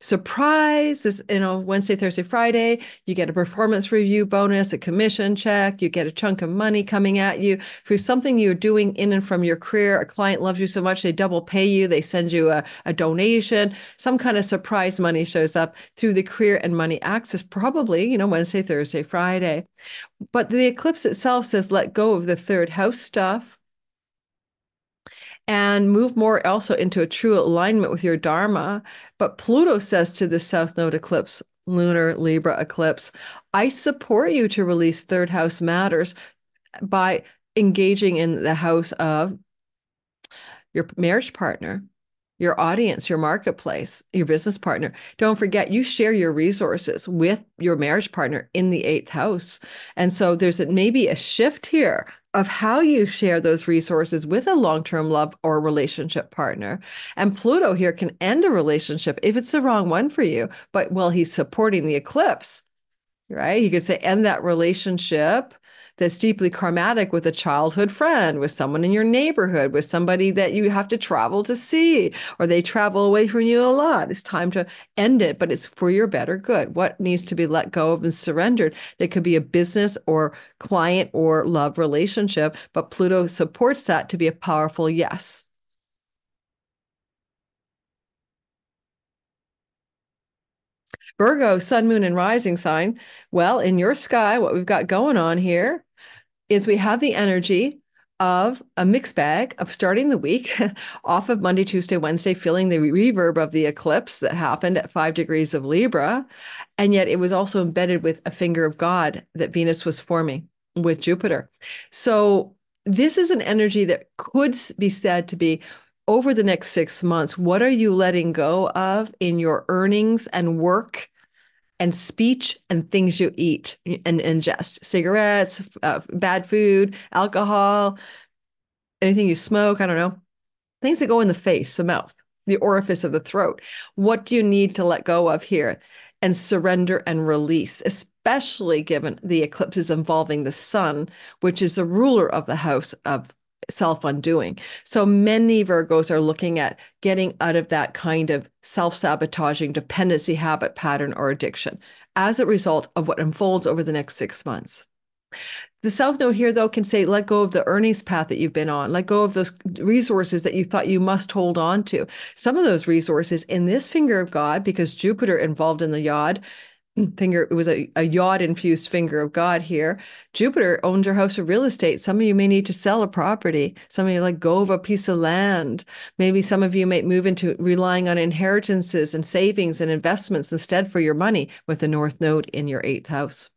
surprise. This, Wednesday, Thursday, Friday, you get a performance review bonus, a commission check, you get a chunk of money coming at you for something you're doing in and from your career. A client loves you so much, they double pay you, they send you a donation, some kind of surprise money shows up through the career and money axis, probably, Wednesday, Thursday, Friday. But the eclipse itself says, let go of the third house stuff and move more also into a true alignment with your Dharma. But Pluto says to the South Node eclipse, lunar Libra eclipse, I support you to release third house matters by engaging in the house of your marriage partner, your audience, your marketplace, your business partner. Don't forget, you share your resources with your marriage partner in the 8th house. And so there's maybe a shift here of how you share those resources with a long-term love or relationship partner. And Pluto here can end a relationship if it's the wrong one for you, but he's supporting the eclipse, right? You could say end that relationship that's deeply karmatic with a childhood friend, with someone in your neighborhood, with somebody that you have to travel to see, or they travel away from you a lot. It's time to end it, but it's for your better good. What needs to be let go of and surrendered? It could be a business or client or love relationship, but Pluto supports that to be a powerful yes. Virgo, sun, moon, and rising sign. Well, in your sky, what we've got going on here is we have the energy of a mixed bag of starting the week off of Monday, Tuesday, Wednesday, feeling the reverb of the eclipse that happened at 5 degrees of Libra. And yet it was also embedded with a finger of God that Venus was forming with Jupiter. So this is an energy that could be said to be over the next 6 months. What are you letting go of in your earnings and work and speech and things you eat and ingest, cigarettes, bad food, alcohol, anything you smoke, I don't know, things that go in the face, the mouth, the orifice of the throat. What do you need to let go of here and surrender and release, especially given the eclipses involving the sun, which is the ruler of the house of self-undoing. So many Virgos are looking at getting out of that kind of self-sabotaging dependency habit pattern or addiction as a result of what unfolds over the next 6 months. The South Node here, though, can say, let go of the earnings path that you've been on, let go of those resources that you thought you must hold on to. Some of those resources in this finger of God, because Jupiter involved in the yod, finger, it was a yod-infused finger of God here. Jupiter owns your house of real estate. Some of you may need to sell a property. Some of you let go of a piece of land. Maybe some of you might move into relying on inheritances and savings and investments instead for your money with the North Node in your 8th house.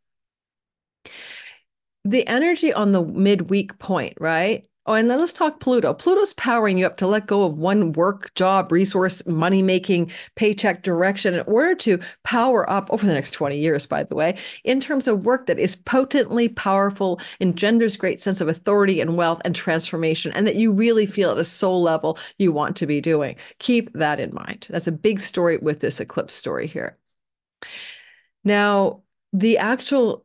The energy on the midweek point, right? Oh, and then let's talk Pluto. Pluto's powering you up to let go of one work, job, resource, money-making, paycheck direction in order to power up over the next 20 years, by the way, in terms of work that is potently powerful, engenders great sense of authority and wealth and transformation, and that you really feel at a soul level you want to be doing. Keep that in mind. That's a big story with this eclipse story here. Now, the actual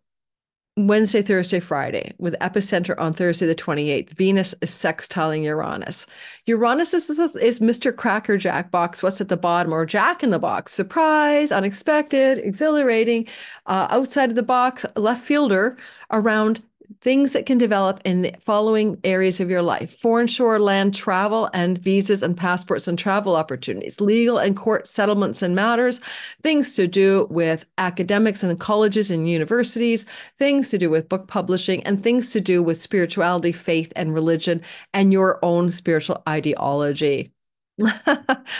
Wednesday, Thursday, Friday, with epicenter on Thursday, the 28th, Venus is sextiling Uranus. Uranus is Mr. Cracker Jack box, what's at the bottom, or Jack in the box, surprise, unexpected, exhilarating, outside of the box, left fielder around things that can develop in the following areas of your life: foreign shore land travel and visas and passports and travel opportunities, legal and court settlements and matters, things to do with academics and colleges and universities, things to do with book publishing, and things to do with spirituality, faith, and religion, and your own spiritual ideology.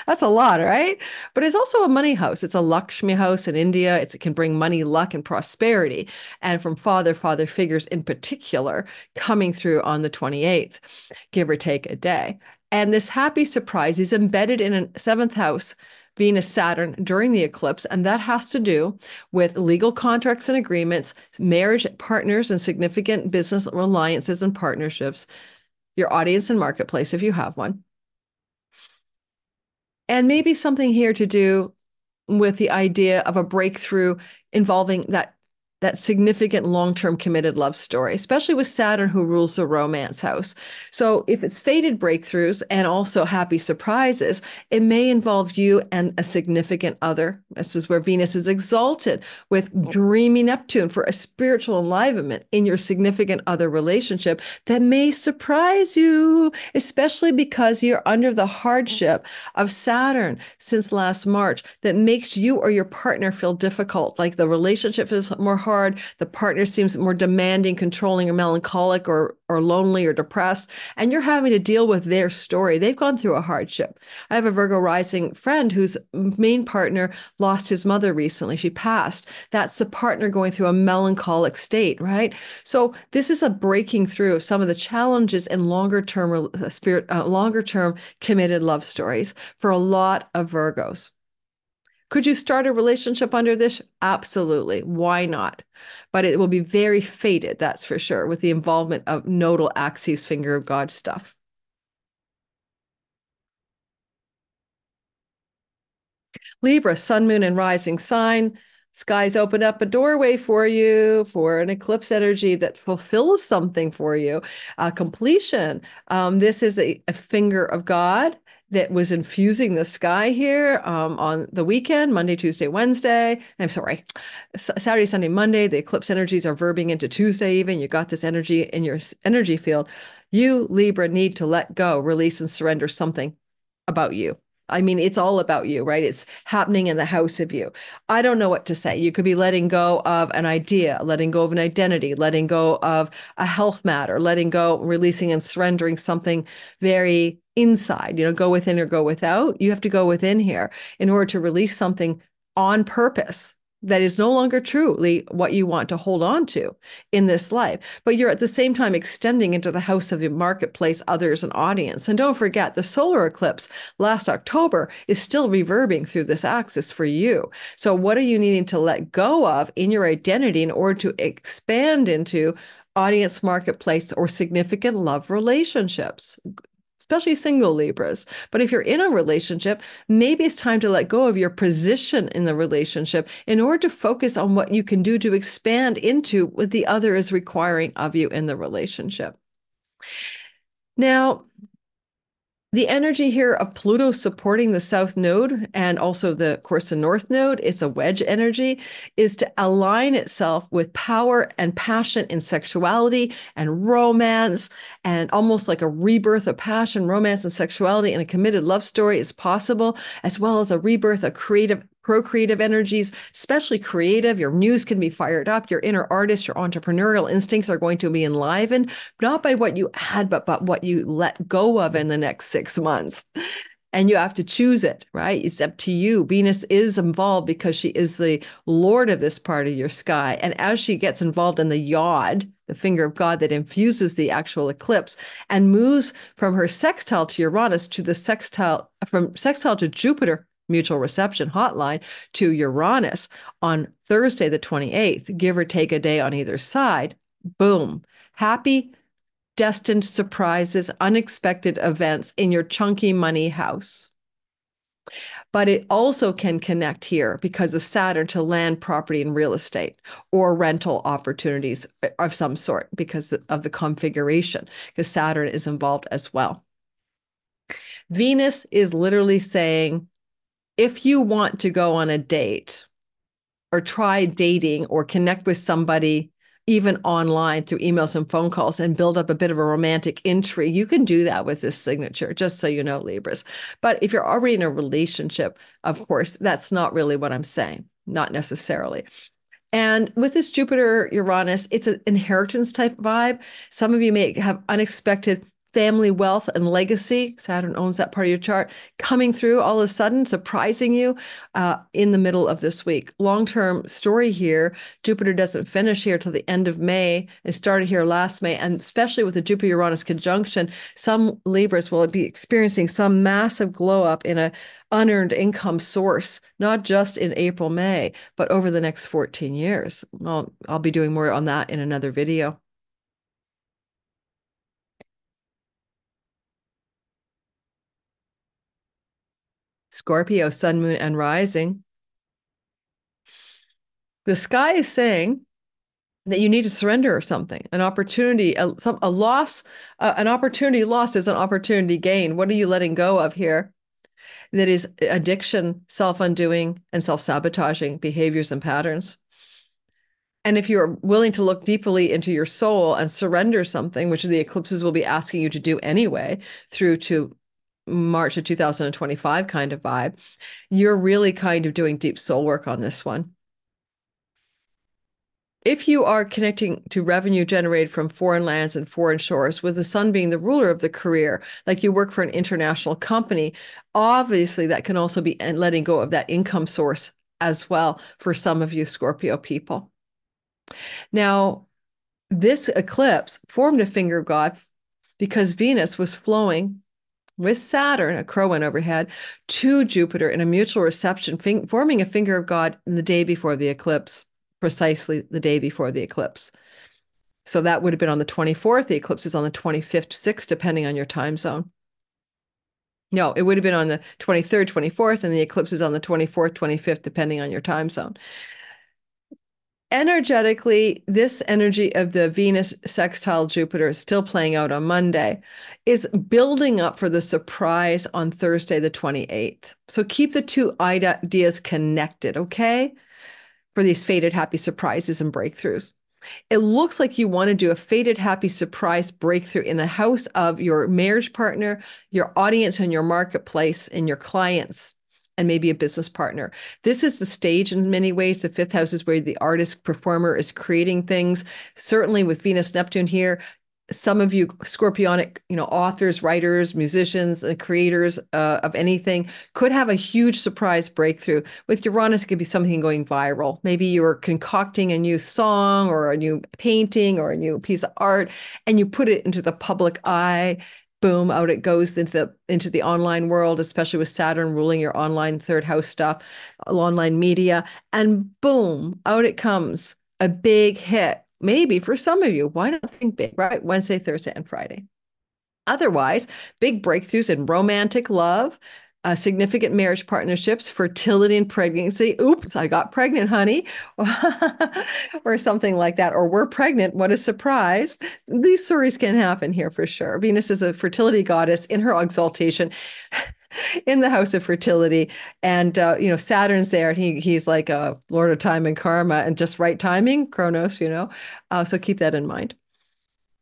That's a lot, right? But it's also a money house. It's a Lakshmi house in India. It can bring money, luck, and prosperity. And from father figures in particular, coming through on the 28th, give or take a day. And this happy surprise is embedded in a 7th house, Venus Saturn, during the eclipse. And that has to do with legal contracts and agreements, marriage partners, and significant business alliances and partnerships, your audience and marketplace, if you have one. And maybe something here to do with the idea of a breakthrough involving that significant long-term committed love story, especially with Saturn, who rules the romance house. So if it's fated breakthroughs and also happy surprises, it may involve you and a significant other. This is where Venus is exalted with dreamy Neptune for a spiritual enlivenment in your significant other relationship that may surprise you, especially because you're under the hardship of Saturn since last March that makes you or your partner feel difficult, like the relationship is more hard. The partner seems more demanding, controlling, or melancholic, or lonely, or depressed, and you're having to deal with their story. They've gone through a hardship. I have a Virgo rising friend whose main partner lost his mother recently. She passed. That's the partner going through a melancholic state, right? So this is a breaking through of some of the challenges in longer-term committed love stories for a lot of Virgos. Could you start a relationship under this? Absolutely. Why not? But it will be very fated, that's for sure, with the involvement of nodal axes, finger of God stuff. Libra, sun, moon, and rising sign. Skies open up a doorway for you for an eclipse energy that fulfills something for you. Completion. This is a finger of God that was infusing the sky here on the weekend, Monday, Tuesday, Wednesday. I'm sorry, Saturday, Sunday, Monday. The eclipse energies are verbing into Tuesday even. You got this energy in your energy field. You, Libra, need to let go, release, and surrender something about you. I mean, it's all about you, right? It's happening in the house of you. I don't know what to say. You could be letting go of an idea, letting go of an identity, letting go of a health matter, letting go, releasing and surrendering something very inside, go within or go without. You have to go within here in order to release something on purpose that is no longer truly what you want to hold on to in this life. But you're at the same time extending into the house of your marketplace, others, and audience. And don't forget, the solar eclipse last October is still reverbing through this axis for you. So what are you needing to let go of in your identity in order to expand into audience, marketplace, or significant love relationships? Especially single Libras. But if you're in a relationship, maybe it's time to let go of your position in the relationship in order to focus on what you can do to expand into what the other is requiring of you in the relationship. Now, the energy here of Pluto supporting the South Node and also the, of course, the North Node, it's a wedge energy, is to align itself with power and passion in sexuality and romance, and almost like a rebirth of passion, romance, and sexuality in a committed love story is possible, as well as a rebirth of creative, procreative energies, especially creative. Your muse can be fired up. Your inner artist, your entrepreneurial instincts are going to be enlivened, not by what you had, but what you let go of in the next 6 months. And you have to choose it, right? It's up to you. Venus is involved because she is the Lord of this part of your sky. And as she gets involved in the yod, the finger of God that infuses the actual eclipse, and moves from her sextile to Uranus to the sextile, from sextile to Jupiter, mutual reception hotline, to Uranus on Thursday, the 28th, give or take a day on either side, boom, happy, destined surprises, unexpected events in your chunky money house. But it also can connect here because of Saturn to land, property, and real estate, or rental opportunities of some sort because of the configuration, because Saturn is involved as well. Venus is literally saying, if you want to go on a date or try dating or connect with somebody, even online through emails and phone calls, and build up a bit of a romantic intrigue, you can do that with this signature, just so you know, Libras. But if you're already in a relationship, of course, that's not really what I'm saying, not necessarily. And with this Jupiter Uranus, it's an inheritance type vibe. Some of you may have unexpected family wealth and legacy. Saturn owns that part of your chart, coming through all of a sudden, surprising you in the middle of this week. Long-term story here, Jupiter doesn't finish here till the end of May. It started here last May, and especially with the Jupiter-Uranus conjunction, some Libras will be experiencing some massive glow up in a unearned income source, not just in April, May, but over the next 14 years. Well, I'll be doing more on that in another video. Scorpio, sun, moon, and rising. The sky is saying that you need to surrender something, an opportunity, a loss, an opportunity lost is an opportunity gain. What are you letting go of here? That is addiction, self-undoing, and self-sabotaging behaviors and patterns. And if you're willing to look deeply into your soul and surrender something, which the eclipses will be asking you to do anyway, through to March of 2025 kind of vibe, you're really kind of doing deep soul work on this one. If you are connecting to revenue generated from foreign lands and foreign shores, with the sun being the ruler of the career, like you work for an international company, obviously that can also be letting go of that income source as well for some of you Scorpio people. Now, this eclipse formed a finger of God because Venus was flowing with Saturn, a crow went overhead, to Jupiter in a mutual reception, forming a finger of God the day before the eclipse, precisely the day before the eclipse. So that would have been on the 24th. The eclipse is on the 25th, 6th, depending on your time zone. No, it would have been on the 23rd, 24th, and the eclipse is on the 24th, 25th, depending on your time zone. Energetically, this energy of the Venus sextile Jupiter is still playing out on Monday, is building up for the surprise on Thursday, the 28th. So keep the two ideas connected, okay? For these fated happy surprises and breakthroughs. It looks like you want to do a fated happy surprise breakthrough in the house of your marriage partner, your audience, and your marketplace, and your clients, and maybe a business partner. This is the stage in many ways. The fifth house is where the artist performer is creating things. Certainly with Venus Neptune here, Some of you Scorpionic, authors, writers, musicians, and creators of anything could have a huge surprise breakthrough. With Uranus, it could be something going viral. Maybe you're concocting a new song or a new painting or a new piece of art, and you put it into the public eye. Boom, out it goes into the online world, especially with Saturn ruling your online third house stuff, online media, and boom, out it comes. A big hit. Maybe for some of you, why not think big, right? Wednesday, Thursday, and Friday. Otherwise, big breakthroughs in romantic love, significant marriage partnerships, fertility and pregnancy. Oops, I got pregnant, honey, or something like that. Or we're pregnant. What a surprise. These stories can happen here for sure. Venus is a fertility goddess in her exaltation. In the house of fertility, and Saturn's there, and he's like a lord of time and karma and just right timing, Kronos, so keep that in mind.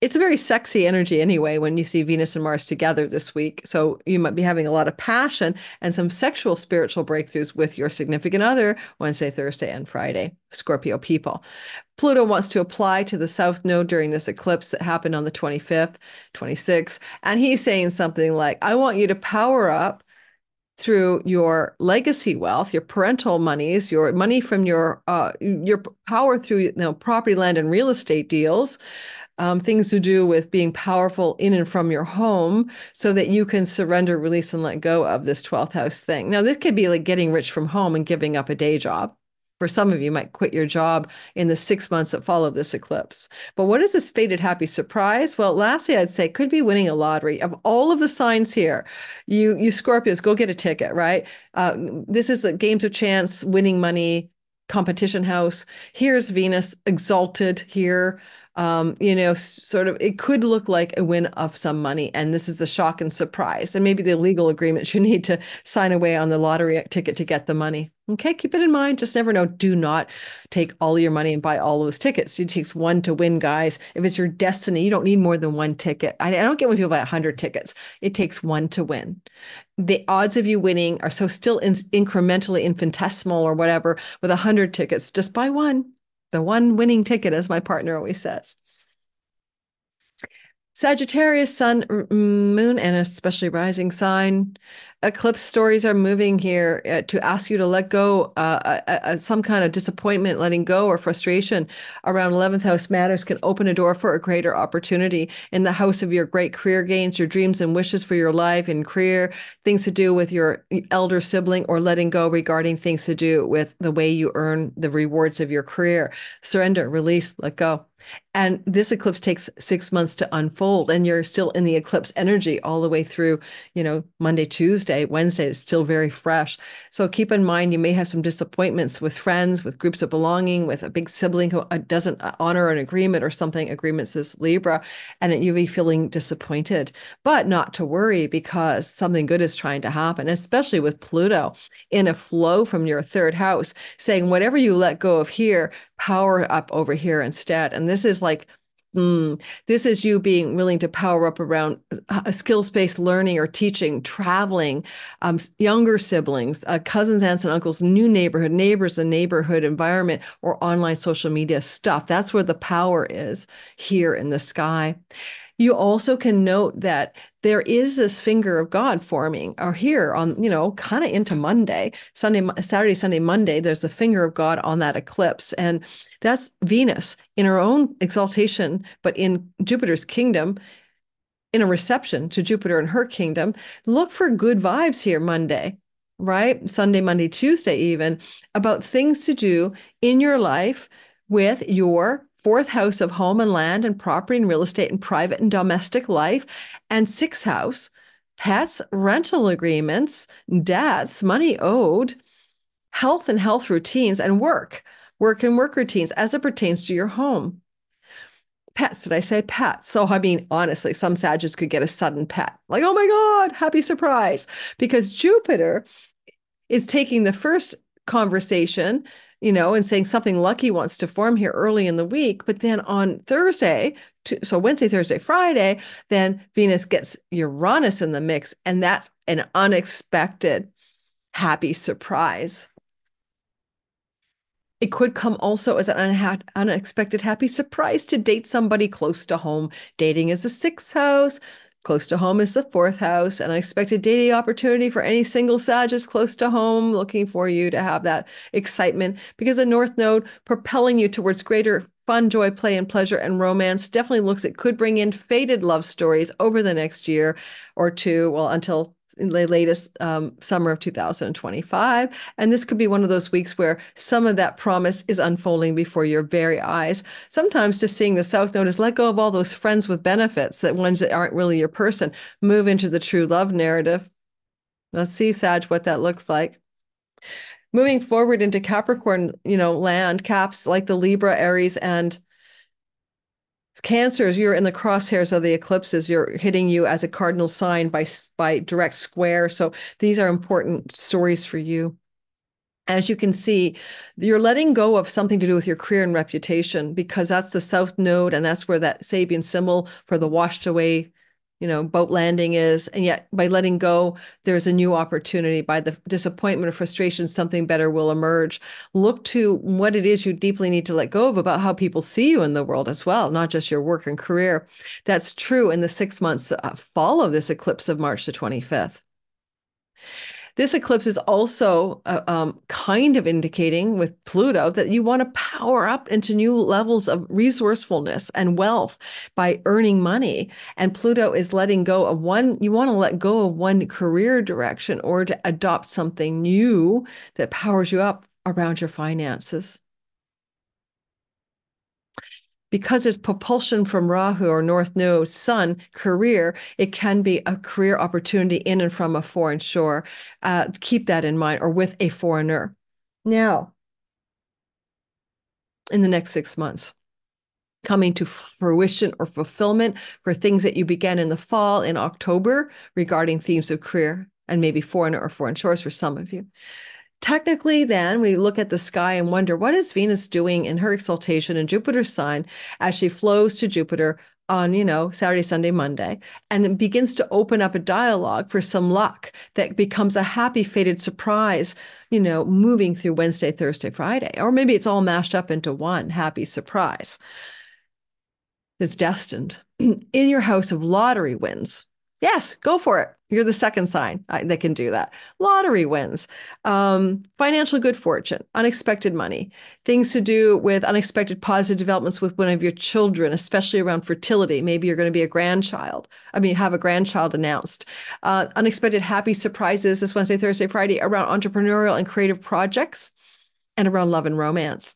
It's a very sexy energy anyway when you see Venus and Mars together this week. So you might be having a lot of passion and some sexual spiritual breakthroughs with your significant other Wednesday, Thursday, and Friday, Scorpio people. Pluto wants to apply to the South Node during this eclipse that happened on the 25th, 26th. And he's saying something like, I want you to power up through your legacy wealth, your parental monies, your money from your power through property, land, and real estate deals, things to do with being powerful in and from your home so that you can surrender, release, and let go of this 12th house thing. Now, this could be like getting rich from home and giving up a day job. For some of you, might quit your job in the 6 months that follow this eclipse. But what is this fated happy surprise? Well, lastly, I'd say could be winning a lottery. Of all of the signs here, you Scorpios, go get a ticket, right? This is a games of chance, winning money, competition house. Here's Venus exalted here. Sort of, it could look like a win of some money. And this is the shock and surprise. And maybe the legal agreements you need to sign away on the lottery ticket to get the money. Okay, keep it in mind. Just never know. Do not take all your money and buy all those tickets. It takes one to win, guys. If it's your destiny, you don't need more than one ticket. I don't get when people buy 100 tickets. It takes one to win. The odds of you winning are so still incrementally infinitesimal or whatever with 100 tickets. Just buy one. The one winning ticket, as my partner always says. Sagittarius, sun, moon, and especially rising sign. Eclipse stories are moving here to ask you to let go, some kind of disappointment, letting go, or frustration around 11th house matters can open a door for a greater opportunity in the house of your great career gains, your dreams and wishes for your life and career, things to do with your elder sibling, or letting go regarding things to do with the way you earn the rewards of your career. Surrender, release, let go. And this eclipse takes 6 months to unfold, and you're still in the eclipse energy all the way through, Monday, Tuesday, Wednesday is still very fresh. So keep in mind, you may have some disappointments with friends, with groups of belonging, with a big sibling who doesn't honor an agreement or something. Agreements is Libra, and you'll be feeling disappointed, but not to worry because something good is trying to happen, especially with Pluto in a flow from your third house, saying whatever you let go of here, power up over here instead. And this is like, this is you being willing to power up around skills-based learning or teaching, traveling, younger siblings, cousins, aunts, and uncles, new neighborhood, neighbors, a neighborhood environment, or online social media stuff. That's where the power is here in the sky. You also can note that there is this finger of God forming, or here on, kind of into Monday, Saturday, Sunday, Monday, there's a finger of God on that eclipse. And that's Venus in her own exaltation, but in Jupiter's kingdom, in a reception to Jupiter and her kingdom. Look for good vibes here Monday, right? Sunday, Monday, Tuesday, even about things to do in your life with your fourth house of home and land and property and real estate and private and domestic life, and sixth house, pets, rental agreements, debts, money owed, health and health routines, and work and work routines as it pertains to your home. Pets, did I say pets? So, I mean, honestly, some Sagittarius could get a sudden pet. Like, oh my God, happy surprise. Because Jupiter is taking the first conversation, and saying something lucky wants to form here early in the week. But then on Thursday, so Wednesday, Thursday, Friday, then Venus gets Uranus in the mix. And that's an unexpected happy surprise. It could come also as an unexpected happy surprise to date somebody close to home. Dating is the sixth house. Close to home is the fourth house. An unexpected dating opportunity for any single Sag is close to home, looking for you to have that excitement because the North Node propelling you towards greater fun, joy, play, and pleasure and romance definitely looks it could bring in fated love stories over the next year or two, well, until the latest summer of 2025. And this could be one of those weeks where some of that promise is unfolding before your very eyes. Sometimes just seeing the South Node is let go of all those friends with benefits, that ones that aren't really your person, move into the true love narrative. Let's see, Sag, what that looks like. Moving forward into Capricorn, land caps like the Libra, Aries, and Cancers, you're in the crosshairs of the eclipses. You're hitting you as a cardinal sign by direct square. So these are important stories for you. As you can see, you're letting go of something to do with your career and reputation because that's the South Node, and that's where that Sabian symbol for the washed away boat landing is. And yet by letting go, there's a new opportunity. By the disappointment or frustration, something better will emerge. Look to what it is you deeply need to let go of about how people see you in the world as well, not just your work and career. That's true in the 6 months that follow this eclipse of March the 25th. This eclipse is also kind of indicating with Pluto that you want to power up into new levels of resourcefulness and wealth by earning money. And Pluto is letting go of you want to let go of one career direction or to adopt something new that powers you up around your finances. Because there's propulsion from Rahu or North Node, Sun, career, it can be a career opportunity in and from a foreign shore. Keep that in mind, or with a foreigner. Now, in the next 6 months, coming to fruition or fulfillment for things that you began in the fall, in October, regarding themes of career and maybe foreigner or foreign shores for some of you. Technically, then, we look at the sky and wonder, what is Venus doing in her exaltation in Jupiter's sign as she flows to Jupiter on, Saturday, Sunday, Monday, and it begins to open up a dialogue for some luck that becomes a happy, fated surprise, moving through Wednesday, Thursday, Friday. Or maybe it's all mashed up into one happy surprise. It's destined in your house of lottery wins. Yes, go for it. You're the second sign that can do that. Lottery wins, financial good fortune, unexpected money, things to do with unexpected positive developments with one of your children, especially around fertility. Maybe you're going to be a grandchild. Have a grandchild announced. Unexpected happy surprises this Wednesday, Thursday, Friday around entrepreneurial and creative projects and around love and romance.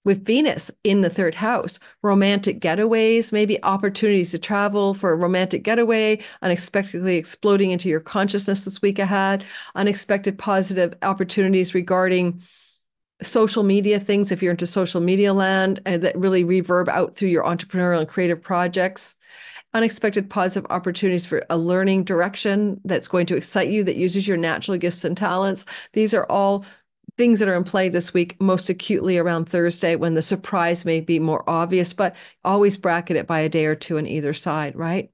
With Venus in the third house, romantic getaways, maybe opportunities to travel for a romantic getaway, unexpectedly exploding into your consciousness this week ahead, unexpected positive opportunities regarding social media things, if you're into social media land, and that really reverb out through your entrepreneurial and creative projects. Unexpected positive opportunities for a learning direction that's going to excite you, that uses your natural gifts and talents. These are all things that are in play this week, most acutely around Thursday, when the surprise may be more obvious, but always bracket it by a day or two on either side, right?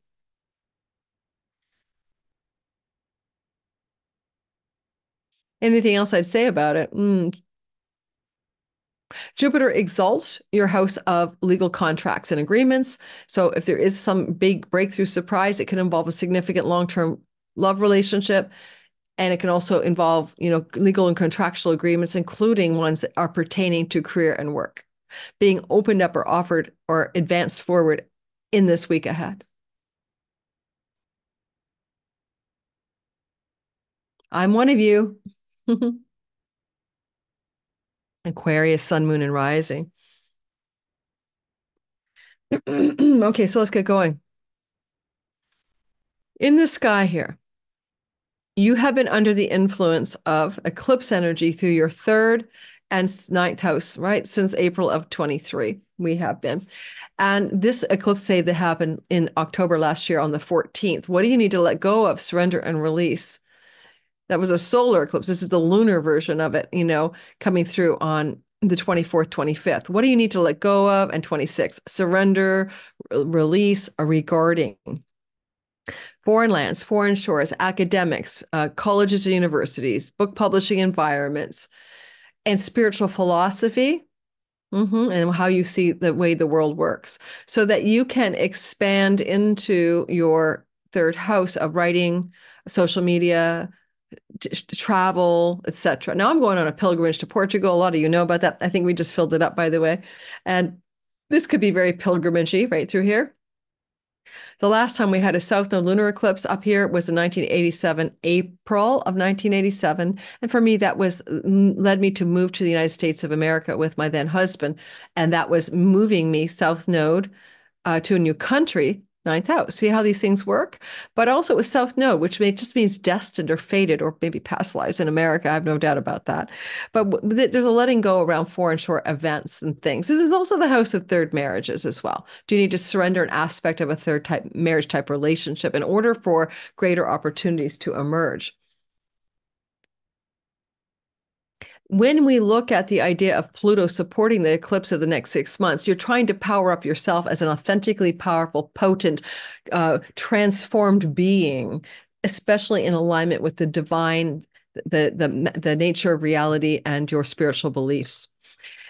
Anything else I'd say about it? Jupiter exalts your house of legal contracts and agreements. So if there is some big breakthrough surprise, it can involve a significant long-term love relationship. And it can also involve, legal and contractual agreements, including ones that are pertaining to career and work, being opened up or offered or advanced forward in this week ahead. I'm one of you. Aquarius, sun, moon, and rising. Okay, so let's get going. In the sky here, you have been under the influence of eclipse energy through your third and ninth house, right? Since April of 23, we have been. And this eclipse say that happened in October last year on the 14th. What do you need to let go of, surrender, and release? That was a solar eclipse. This is the lunar version of it, coming through on the 24th, 25th. What do you need to let go of? And 26, surrender, release, regarding foreign lands, foreign shores, academics, colleges and universities, book publishing environments, and spiritual philosophy. And how you see the way the world works, so that you can expand into your third house of writing, social media, travel, etc. Now I'm going on a pilgrimage to Portugal. A lot of you know about that. I think we just filled it up, by the way. And this could be very pilgrimagey right through here. The last time we had a south node lunar eclipse up here was in 1987, April of 1987. And for me, that was led me to move to the United States of America with my then husband. And that was moving me south node to a new country, ninth house. See how these things work? But also it was south node, which just means destined or fated or maybe past lives in America. I have no doubt about that. But there's a letting go around foreign shore events and things. This is also the house of third marriages as well. Do you need to surrender an aspect of a third type marriage type relationship in order for greater opportunities to emerge? When we look at the idea of Pluto supporting the eclipse of the next 6 months, you're trying to power up yourself as an authentically powerful, potent, transformed being, especially in alignment with the divine, the nature of reality and your spiritual beliefs.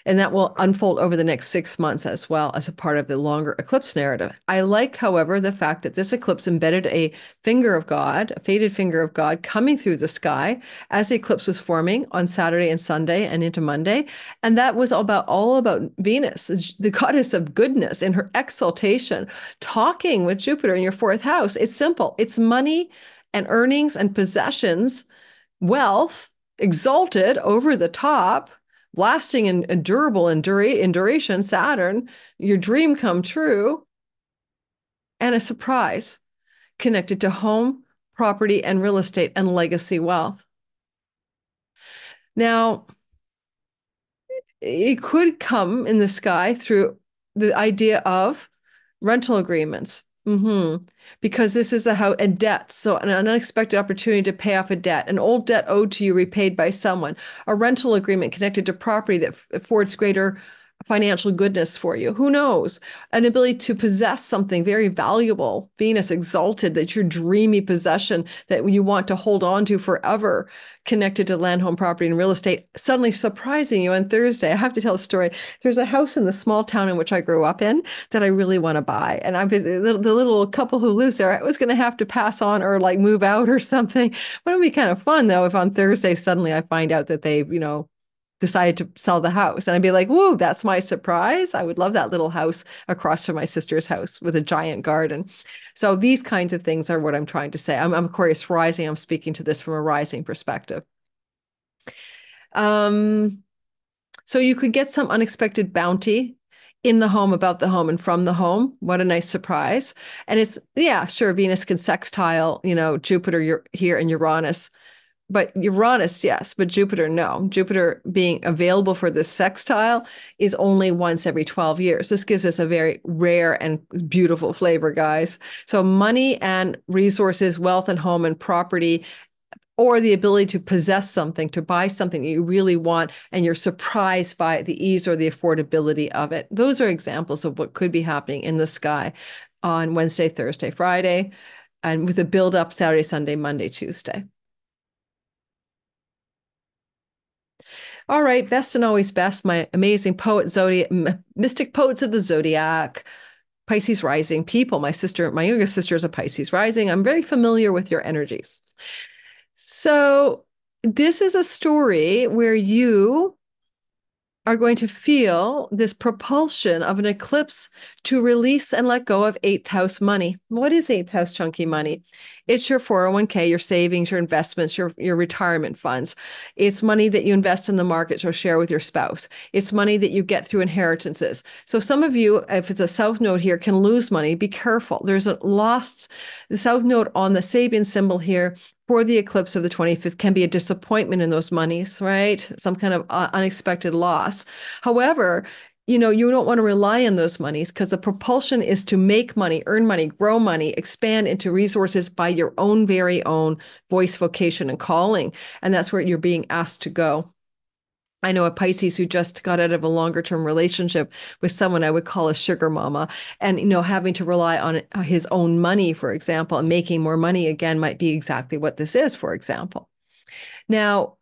And that will unfold over the next 6 months as well as a part of the longer eclipse narrative. I like, however, the fact that this eclipse embedded a finger of God, a fated finger of God coming through the sky as the eclipse was forming on Saturday and Sunday and into Monday. And that was all about Venus, the goddess of goodness in her exaltation, talking with Jupiter in your fourth house. It's simple. It's money and earnings and possessions, wealth, exalted over the top, lasting and durable in duration, Saturn, your dream come true, and a surprise connected to home, property, and real estate and legacy wealth. Now, it could come in the sky through the idea of rental agreements. Because this is a debt. So an unexpected opportunity to pay off a debt, an old debt owed to you repaid by someone, a rental agreement connected to property that affords greater financial goodness for you. Who knows? An ability to possess something very valuable, Venus exalted, that your dreamy possession that you want to hold on to forever, connected to land, home, property, and real estate, suddenly surprising you on Thursday. I have to tell a story. There's a house in the small town in which I grew up in that I really want to buy. And the little couple who lives there, I was going to have to pass on or like move out or something. But it'd be kind of fun though if on Thursday suddenly I find out that they've, decided to sell the house. And I'd be like, whoa, that's my surprise. I would love that little house across from my sister's house with a giant garden. So these kinds of things are what I'm trying to say. I'm Aquarius rising. I'm speaking to this from a rising perspective. So you could get some unexpected bounty in the home, about the home, and from the home. What a nice surprise. And it's, yeah, sure, Venus can sextile, Jupiter, you're here, and Uranus. But Uranus, yes, but Jupiter, no. Jupiter being available for this sextile is only once every 12 years. This gives us a very rare and beautiful flavor, guys. So money and resources, wealth and home and property, or the ability to possess something, to buy something that you really want, and you're surprised by the ease or the affordability of it. Those are examples of what could be happening in the sky on Wednesday, Thursday, Friday, and with a build-up Saturday, Sunday, Monday, Tuesday. All right, best and always best, my amazing poet zodiac, mystic poets of the zodiac, Pisces rising people. My youngest sister is a Pisces rising. I'm very familiar with your energies. So this is a story where you are going to feel this propulsion of an eclipse to release and let go of eighth house money. What is eighth house chunky money? It's your 401k, your savings, your investments, your retirement funds. It's money that you invest in the markets or share with your spouse. It's money that you get through inheritances. So some of you, if it's a south node here, can lose money. Be careful. There's the south node on the Sabian symbol here for the eclipse of the 25th can be a disappointment in those monies, right? Some kind of unexpected loss. However, you don't want to rely on those monies because the propulsion is to make money, earn money, grow money, expand into resources by your own very own voice, vocation, and calling. And that's where you're being asked to go. I know a Pisces who just got out of a longer term relationship with someone I would call a sugar mama, and having to rely on his own money, for example, and making more money again might be exactly what this is, for example. Now,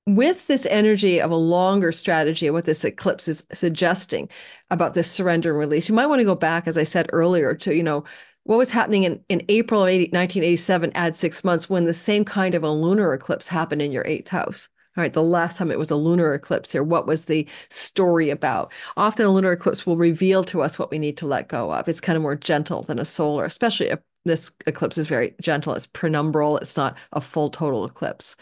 with this energy of a longer strategy, what this eclipse is suggesting about this surrender and release, you might want to go back, as I said earlier, to, what was happening in April of 1987, add 6 months, when the same kind of a lunar eclipse happened in your eighth house. All right, the last time it was a lunar eclipse here, what was the story about? Often a lunar eclipse will reveal to us what we need to let go of. It's kind of more gentle than a solar, especially this eclipse is very gentle. It's penumbral. It's not a full total eclipse.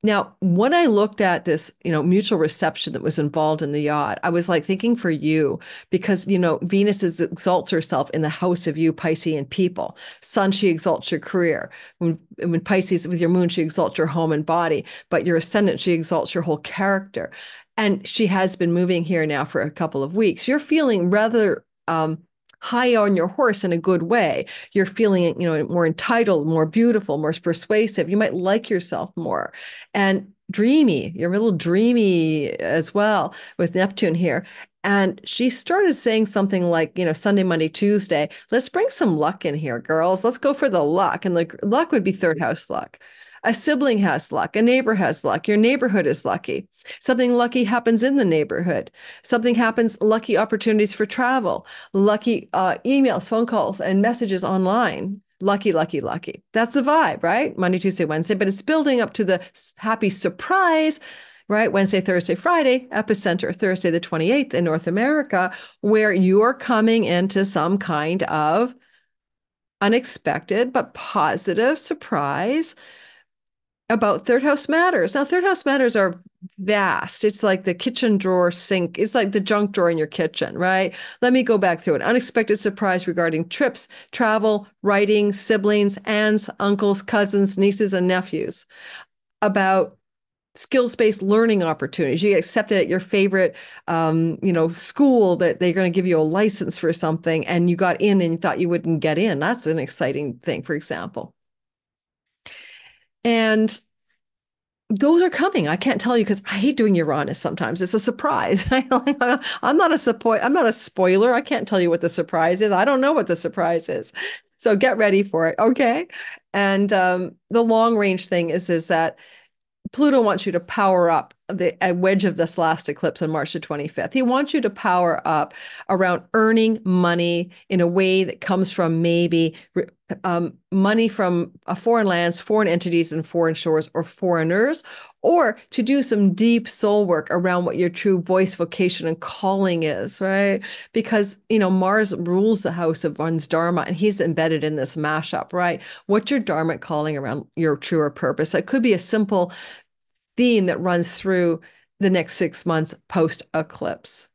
Now, when I looked at this, mutual reception that was involved in the yacht, I was like thinking for you, because, Venus exalts herself in the house of you, Piscean people. Sun, she exalts your career. When Pisces, with your moon, she exalts your home and body, but your ascendant, she exalts your whole character. And she has been moving here now for a couple of weeks. You're feeling rather, high on your horse in a good way. You're feeling, more entitled, more beautiful, more persuasive. You might like yourself more. And dreamy. You're a little dreamy as well with Neptune here. And she started saying something like, Sunday, Monday, Tuesday, let's bring some luck in here, girls. Let's go for the luck. And the luck would be third house luck. A sibling has luck. A neighbor has luck. Your neighborhood is lucky. Something lucky happens in the neighborhood. Something happens, lucky opportunities for travel, lucky emails, phone calls, and messages online. Lucky, lucky, lucky. That's the vibe, right? Monday, Tuesday, Wednesday, but it's building up to the happy surprise, right? Wednesday, Thursday, Friday, epicenter, Thursday, the 28th in North America, where you're coming into some kind of unexpected but positive surprise about third house matters. Now, third house matters are vast. It's like the kitchen drawer sink. It's like the junk drawer in your kitchen, right? Let me go back through it. Unexpected surprise regarding trips, travel, writing, siblings, aunts, uncles, cousins, nieces, and nephews. About skills-based learning opportunities. You get accepted at your favorite, school that they're going to give you a license for something, and you got in and you thought you wouldn't get in. That's an exciting thing, for example. And those are coming. I can't tell you because I hate doing Uranus sometimes. It's a surprise. I'm not a spoiler. I can't tell you what the surprise is. I don't know what the surprise is. So get ready for it. Okay. And the long range thing is that Pluto wants you to power up a wedge of this last eclipse on March the 25th. He wants you to power up around earning money in a way that comes from maybe money from foreign lands, foreign entities, and foreign shores or foreigners, or to do some deep soul work around what your true voice, vocation, and calling is, right? Because, Mars rules the house of one's Dharma, and he's embedded in this mashup, right? What's your Dharmic calling around your truer purpose? It could be a simple theme that runs through the next 6 months post-eclipse.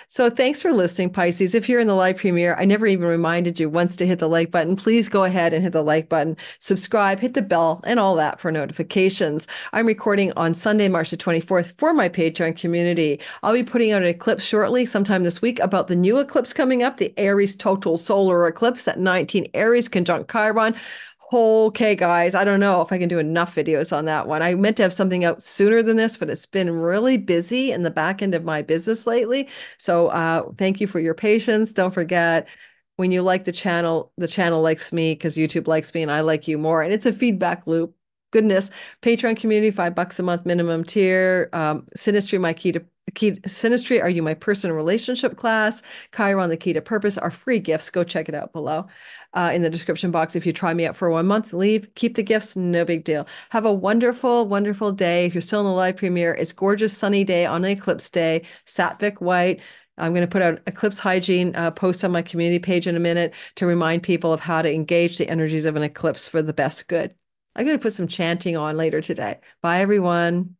So thanks for listening, Pisces. If you're in the live premiere, I never even reminded you once to hit the like button. Please go ahead and hit the like button, subscribe, hit the bell, and all that for notifications. I'm recording on Sunday, March the 24th for my Patreon community. I'll be putting out an eclipse shortly, sometime this week, about the new eclipse coming up, the Aries total solar eclipse at 19 Aries conjunct Chiron. Okay, guys, I don't know if I can do enough videos on that one. I meant to have something out sooner than this, but it's been really busy in the back end of my business lately. So thank you for your patience. Don't forget, when you like the channel likes me because YouTube likes me and I like you more. And it's a feedback loop. Goodness. Patreon community, $5 a month minimum tier. Synastry, my key to Synastry, Are You My Person Relationship class, Chiron, the Key to Purpose, are free gifts. Go check it out below in the description box. If you try me out for 1 month, leave, keep the gifts, no big deal. Have a wonderful, wonderful day. If you're still in the live premiere, it's gorgeous sunny day on an eclipse day, Satvik white. I'm going to put out eclipse hygiene post on my community page in a minute to remind people of how to engage the energies of an eclipse for the best good. I'm going to put some chanting on later today. Bye, everyone.